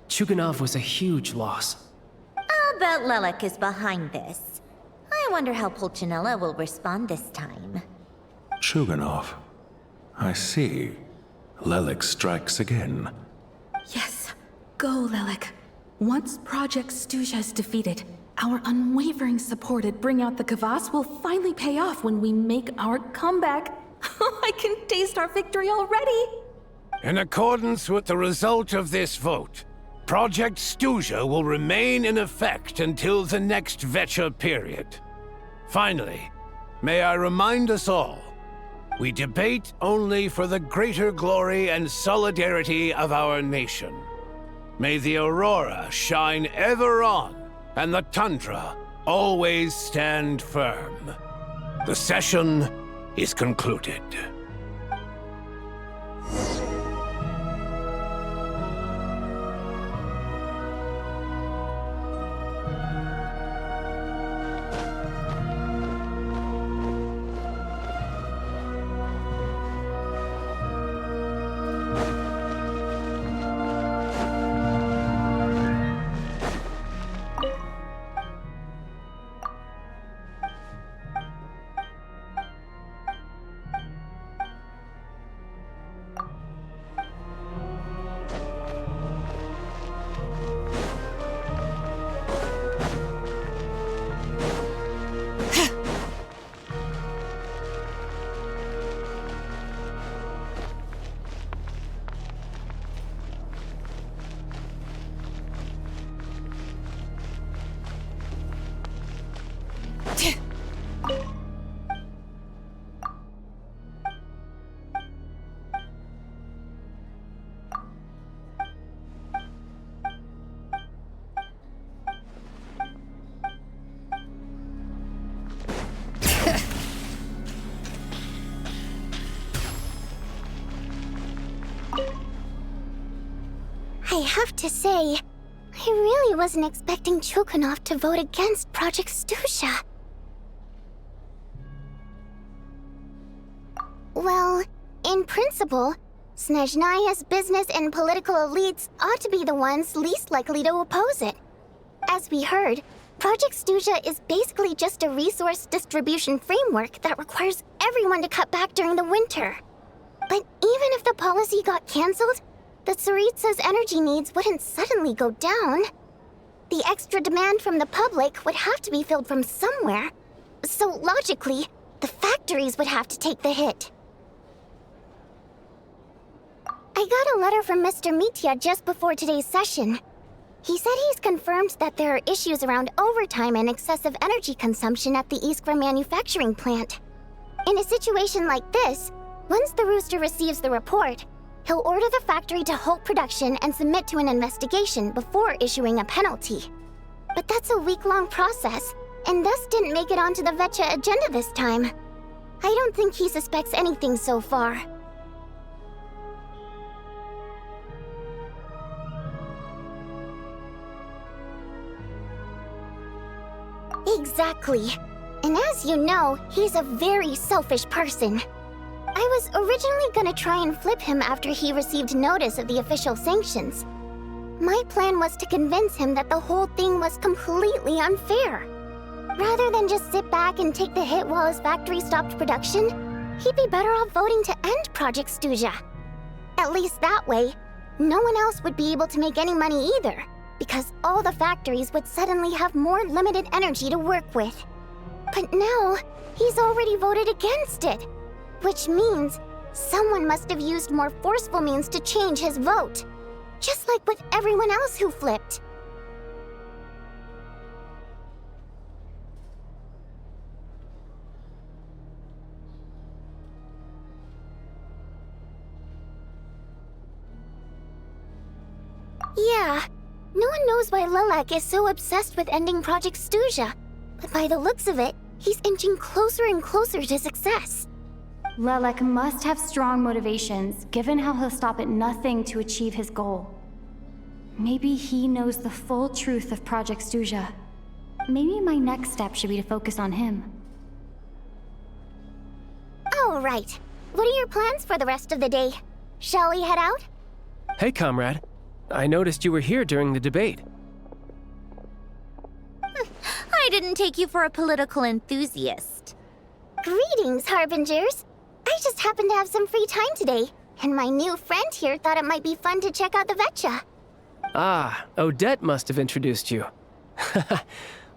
Chuganov was a huge loss. I'll bet Lelek is behind this. I wonder how Pulcinella will respond this time. Chuganov. I see. Lelek strikes again. Yes, go, Lelek. Once Project Stuzha is defeated, our unwavering support at Bring Out the Kvass will finally pay off when we make our comeback. I can taste our victory already! In accordance with the result of this vote, Project Stuzha will remain in effect until the next Vecha period. Finally, may I remind us all, we debate only for the greater glory and solidarity of our nation. May the aurora shine ever on, and the tundra always stand firm. The session is concluded. I have to say, I really wasn't expecting Chulkanov to vote against Project Snezhnaya. Well, in principle, Snezhnaya's business and political elites ought to be the ones least likely to oppose it. As we heard, Project Snezhnaya is basically just a resource distribution framework that requires everyone to cut back during the winter. But even if the policy got cancelled, the Tsaritsa's energy needs wouldn't suddenly go down. The extra demand from the public would have to be filled from somewhere. So logically, the factories would have to take the hit. I got a letter from Mr. Mitya just before today's session. He said he's confirmed that there are issues around overtime and excessive energy consumption at the Iskra manufacturing plant. In a situation like this, once the Rooster receives the report, he'll order the factory to halt production and submit to an investigation before issuing a penalty. But that's a week-long process, and thus didn't make it onto the Vetcha agenda this time. I don't think he suspects anything so far. Exactly. And as you know, he's a very selfish person. I was originally gonna try and flip him after he received notice of the official sanctions. My plan was to convince him that the whole thing was completely unfair. Rather than just sit back and take the hit while his factory stopped production, he'd be better off voting to end Project Snezhnaya. At least that way, no one else would be able to make any money either, because all the factories would suddenly have more limited energy to work with. But now, he's already voted against it, which means someone must have used more forceful means to change his vote, just like with everyone else who flipped. Yeah, no one knows why Lilac is so obsessed with ending Project Snezhnaya, but by the looks of it, he's inching closer and closer to success. Lilac must have strong motivations, given how he'll stop at nothing to achieve his goal. Maybe he knows the full truth of Project Snezhnaya. Maybe my next step should be to focus on him. All right. What are your plans for the rest of the day? Shall we head out? Hey, comrade. I noticed you were here during the debate. I didn't take you for a political enthusiast. Greetings, Harbingers. I just happened to have some free time today, and my new friend here thought it might be fun to check out the Vetcha. Ah, Odette must have introduced you.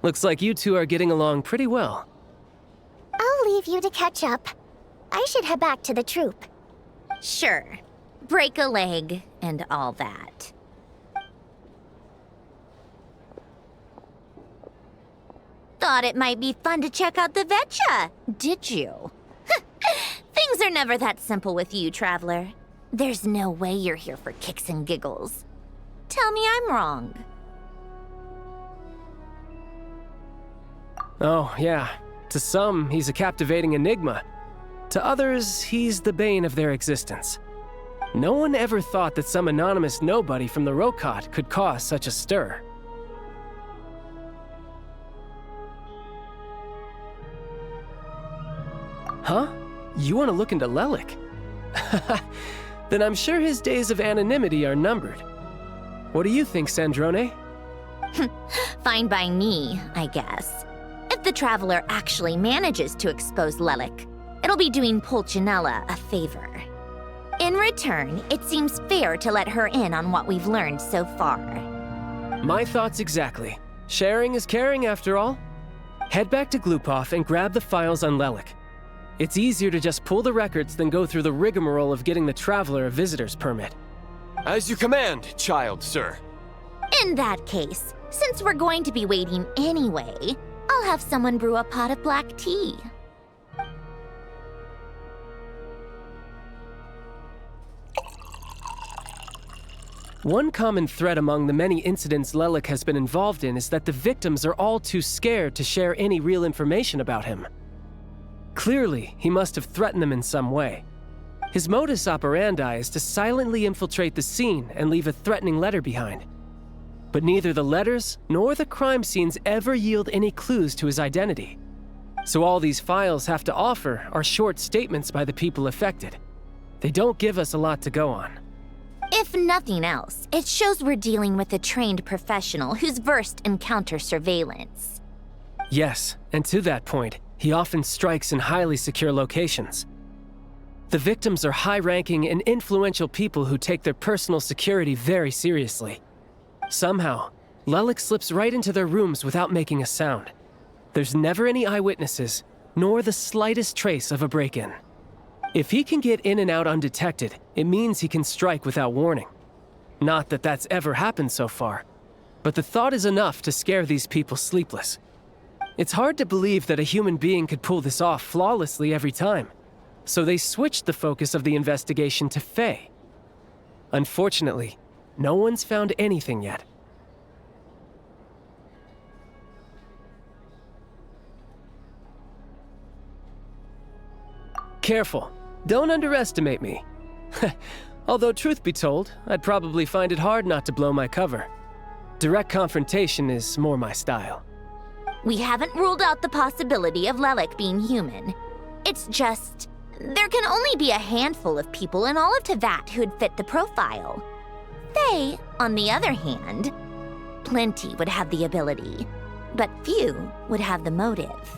Looks like you two are getting along pretty well. I'll leave you to catch up. I should head back to the troop. Sure. Break a leg and all that. Thought it might be fun to check out the Vetcha, did you? Things are never that simple with you, Traveler. There's no way you're here for kicks and giggles. Tell me I'm wrong. Oh, yeah. To some, he's a captivating enigma. To others, he's the bane of their existence. No one ever thought that some anonymous nobody from the Rokot could cause such a stir. Huh? You want to look into Lelik? Then I'm sure his days of anonymity are numbered. What do you think, Sandrone? Fine by me, I guess. If the Traveler actually manages to expose Lelik, it'll be doing Pulcinella a favor. In return, it seems fair to let her in on what we've learned so far. My thoughts exactly. Sharing is caring, after all. Head back to Glupov and grab the files on Lelik. It's easier to just pull the records than go through the rigmarole of getting the Traveler a visitor's permit. As you command, child, sir. In that case, since we're going to be waiting anyway, I'll have someone brew a pot of black tea. One common thread among the many incidents Lelik has been involved in is that the victims are all too scared to share any real information about him. Clearly, he must have threatened them in some way. His modus operandi is to silently infiltrate the scene and leave a threatening letter behind. But neither the letters nor the crime scenes ever yield any clues to his identity. So all these files have to offer are short statements by the people affected. They don't give us a lot to go on. If nothing else, it shows we're dealing with a trained professional who's versed in counter-surveillance. Yes, and to that point, he often strikes in highly secure locations. The victims are high-ranking and influential people who take their personal security very seriously. Somehow, Lelik slips right into their rooms without making a sound. There's never any eyewitnesses, nor the slightest trace of a break-in. If he can get in and out undetected, it means he can strike without warning. Not that that's ever happened so far, but the thought is enough to scare these people sleepless. It's hard to believe that a human being could pull this off flawlessly every time, so they switched the focus of the investigation to Faye. Unfortunately, no one's found anything yet. Careful. Don't underestimate me. Although truth be told, I'd probably find it hard not to blow my cover. Direct confrontation is more my style. We haven't ruled out the possibility of Lelik being human. It's just, there can only be a handful of people in all of Teyvat who'd fit the profile. Faye, on the other hand, plenty would have the ability, but few would have the motive.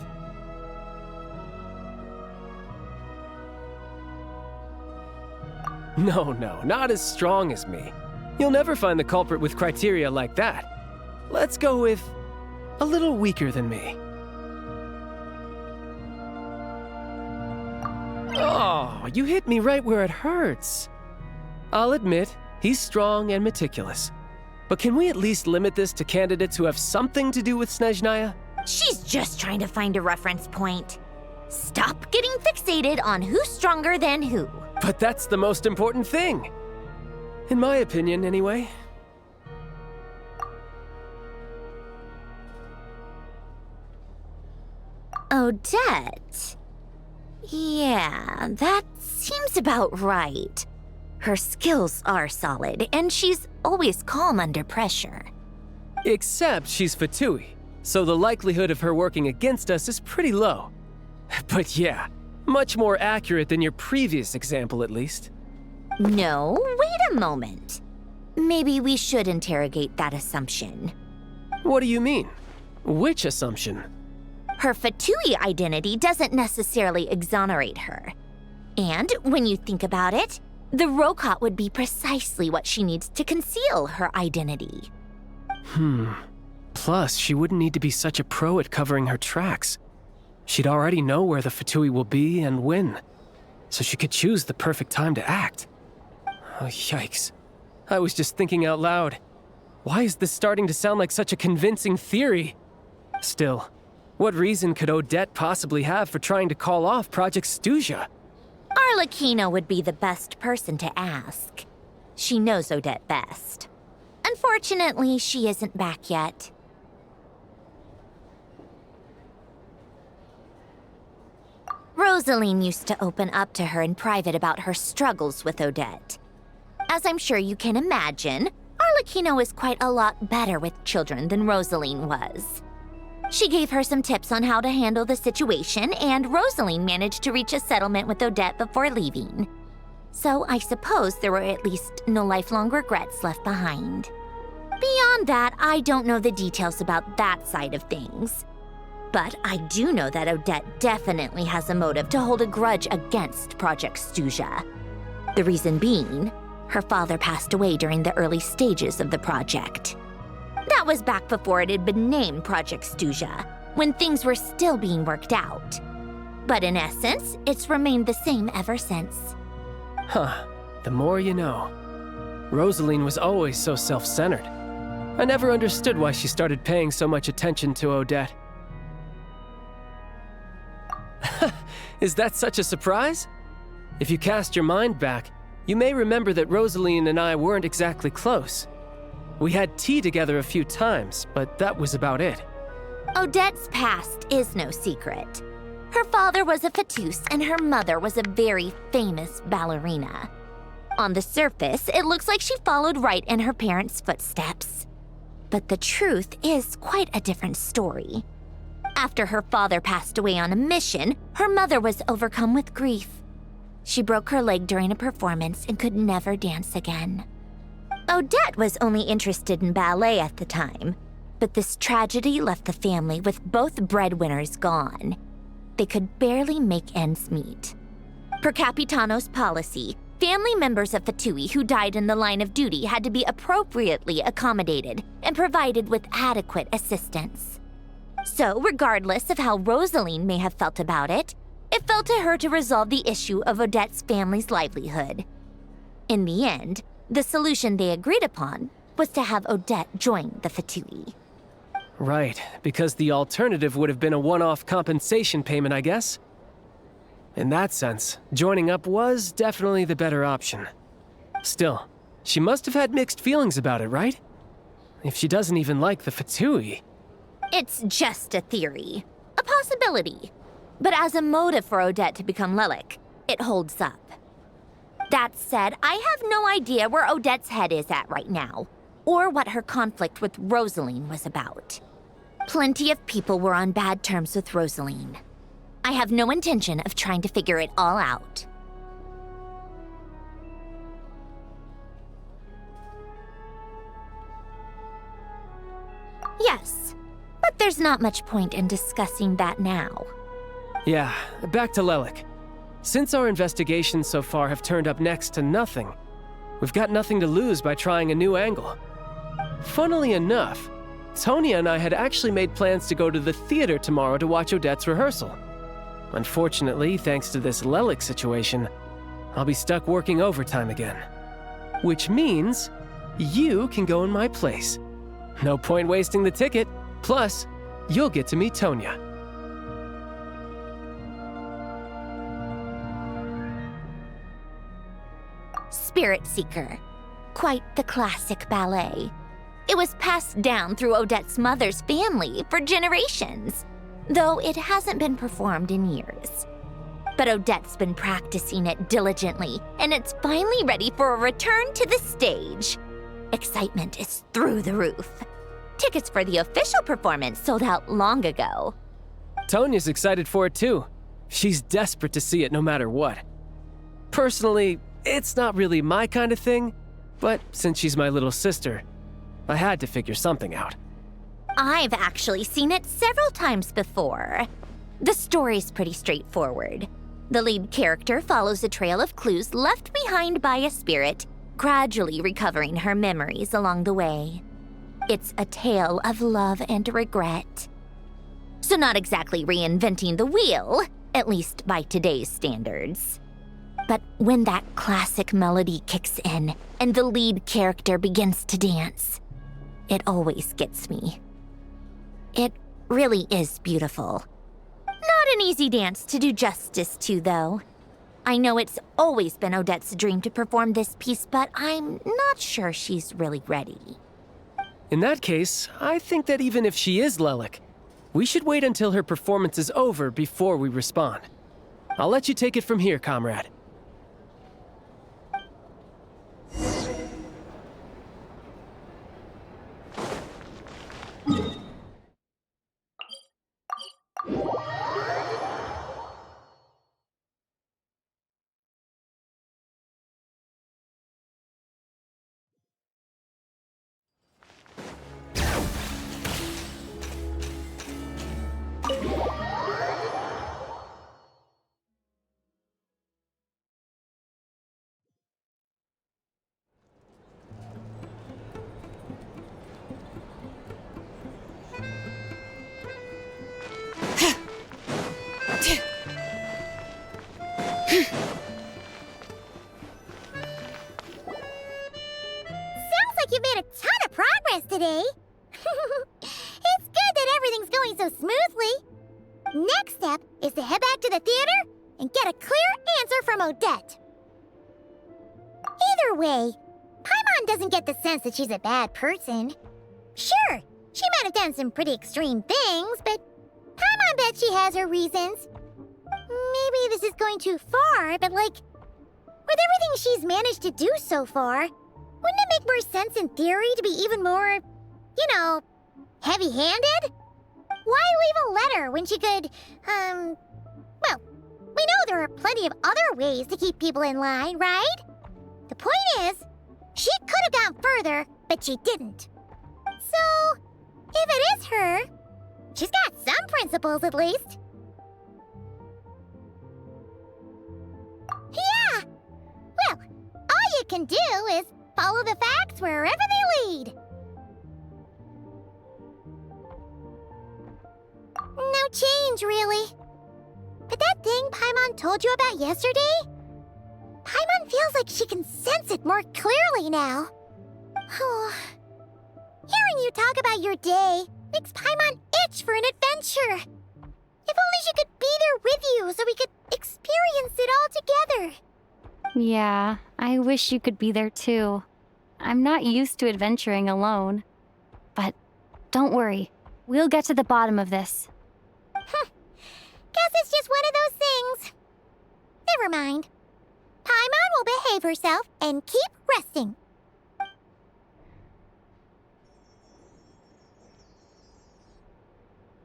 No, not as strong as me. You'll never find the culprit with criteria like that. Let's go with a little weaker than me. Oh, you hit me right where it hurts. I'll admit, he's strong and meticulous. But can we at least limit this to candidates who have something to do with Snezhnaya? She's just trying to find a reference point. Stop getting fixated on who's stronger than who. But that's the most important thing. In my opinion, anyway. Odette? Yeah, that seems about right. Her skills are solid, and she's always calm under pressure. Except she's Fatui, so the likelihood of her working against us is pretty low. But yeah, much more accurate than your previous example, at least. No, wait a moment. Maybe we should interrogate that assumption. What do you mean? Which assumption? Her Fatui identity doesn't necessarily exonerate her. And when you think about it, the Rokot would be precisely what she needs to conceal her identity. Plus, she wouldn't need to be such a pro at covering her tracks. She'd already know where the Fatui will be and when, so she could choose the perfect time to act. Oh, yikes. I was just thinking out loud. Why is this starting to sound like such a convincing theory? Still, what reason could Odette possibly have for trying to call off Project Snezhnaya? Arlecchino would be the best person to ask. She knows Odette best. Unfortunately, she isn't back yet. Rosaline used to open up to her in private about her struggles with Odette. As I'm sure you can imagine, Arlecchino is quite a lot better with children than Rosaline was. She gave her some tips on how to handle the situation, and Rosaline managed to reach a settlement with Odette before leaving. So I suppose there were at least no lifelong regrets left behind. Beyond that, I don't know the details about that side of things. But I do know that Odette definitely has a motive to hold a grudge against Project Snezhnaya. The reason being, her father passed away during the early stages of the project. That was back before it had been named Project Snezhnaya, when things were still being worked out. But in essence, it's remained the same ever since. Huh, the more you know. Rosaline was always so self-centered. I never understood why she started paying so much attention to Odette. Is that such a surprise? If you cast your mind back, you may remember that Rosaline and I weren't exactly close. We had tea together a few times, but that was about it. Odette's past is no secret. Her father was a fatus and her mother was a very famous ballerina. On the surface, it looks like she followed right in her parents' footsteps. But the truth is quite a different story. After her father passed away on a mission, her mother was overcome with grief. She broke her leg during a performance and could never dance again. Odette was only interested in ballet at the time, but this tragedy left the family with both breadwinners gone. They could barely make ends meet. Per Capitano's policy, family members of Fatui who died in the line of duty had to be appropriately accommodated and provided with adequate assistance. So, regardless of how Rosaline may have felt about it, it fell to her to resolve the issue of Odette's family's livelihood. In the end, the solution they agreed upon was to have Odette join the Fatui. Right, because the alternative would have been a one-off compensation payment, I guess. In that sense, joining up was definitely the better option. Still, she must have had mixed feelings about it, right? If she doesn't even like the Fatui. It's just a theory, a possibility. But as a motive for Odette to become Lilac, it holds up. That said, I have no idea where Odette's head is at right now, or what her conflict with Rosaline was about. Plenty of people were on bad terms with Rosaline. I have no intention of trying to figure it all out. Yes, but there's not much point in discussing that now. Yeah, back to Lilac. Since our investigations so far have turned up next to nothing, we've got nothing to lose by trying a new angle. Funnily enough, Tonya and I had actually made plans to go to the theater tomorrow to watch Odette's rehearsal. Unfortunately, thanks to this Lilac situation, I'll be stuck working overtime again. Which means you can go in my place. No point wasting the ticket. Plus, you'll get to meet Tonya. Spirit Seeker. Quite the classic ballet. It was passed down through Odette's mother's family for generations, though it hasn't been performed in years. But Odette's been practicing it diligently, and it's finally ready for a return to the stage. Excitement is through the roof. Tickets for the official performance sold out long ago. Tonya's excited for it too. She's desperate to see it no matter what. Personally, it's not really my kind of thing, but since she's my little sister, I had to figure something out. I've actually seen it several times before. The story's pretty straightforward. The lead character follows a trail of clues left behind by a spirit, gradually recovering her memories along the way. It's a tale of love and regret. So not exactly reinventing the wheel, at least by today's standards. But when that classic melody kicks in and the lead character begins to dance, it always gets me. It really is beautiful. Not an easy dance to do justice to, though. I know it's always been Odette's dream to perform this piece, but I'm not sure she's really ready. In that case, I think that even if she is Lilac, we should wait until her performance is over before we respond. I'll let you take it from here, comrade. You made a ton of progress today. It's good that everything's going so smoothly. Next step is to head back to the theater and get a clear answer from Odette. Either way, Paimon doesn't get the sense that she's a bad person. Sure, she might have done some pretty extreme things, but Paimon bet she has her reasons. maybe this is going too far, but like, with everything she's managed to do so far, wouldn't it make more sense in theory to be even more, you know, heavy-handed? Why leave a letter when she could, well, we know there are plenty of other ways to keep people in line, right? The point is, she could have gone further, but she didn't. So, if it is her, she's got some principles at least. Yeah! Well, all you can do is follow the facts wherever they lead. No change, really. But that thing Paimon told you about yesterday? Paimon feels like she can sense it more clearly now. Hearing you talk about your day makes Paimon itch for an adventure. If only she could be there with you so we could experience it all together. Yeah, I wish you could be there too. I'm not used to adventuring alone. But don't worry, we'll get to the bottom of this. Guess it's just one of those things. Never mind. Paimon will behave herself and keep resting.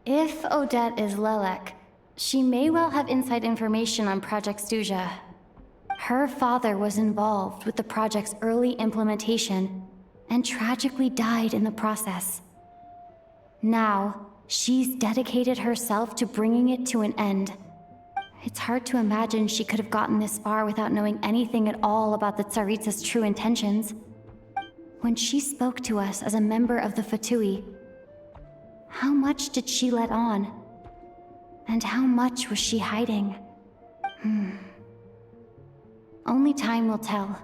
If Odette is Lelek, she may well have inside information on Project Stuja. Her father was involved with the project's early implementation and tragically died in the process. Now, she's dedicated herself to bringing it to an end. It's hard to imagine she could have gotten this far without knowing anything at all about the Tsaritsa's true intentions. When she spoke to us as a member of the Fatui, how much did she let on? And how much was she hiding? Only time will tell.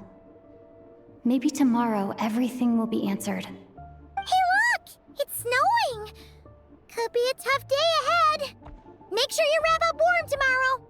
Maybe tomorrow everything will be answered. Hey look! It's snowing! Could be a tough day ahead. Make sure you wrap up warm tomorrow.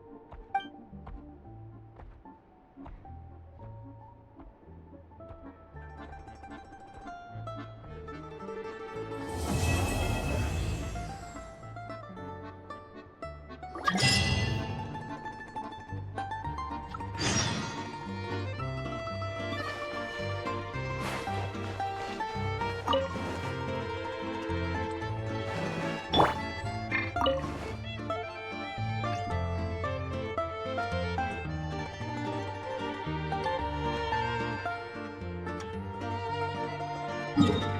You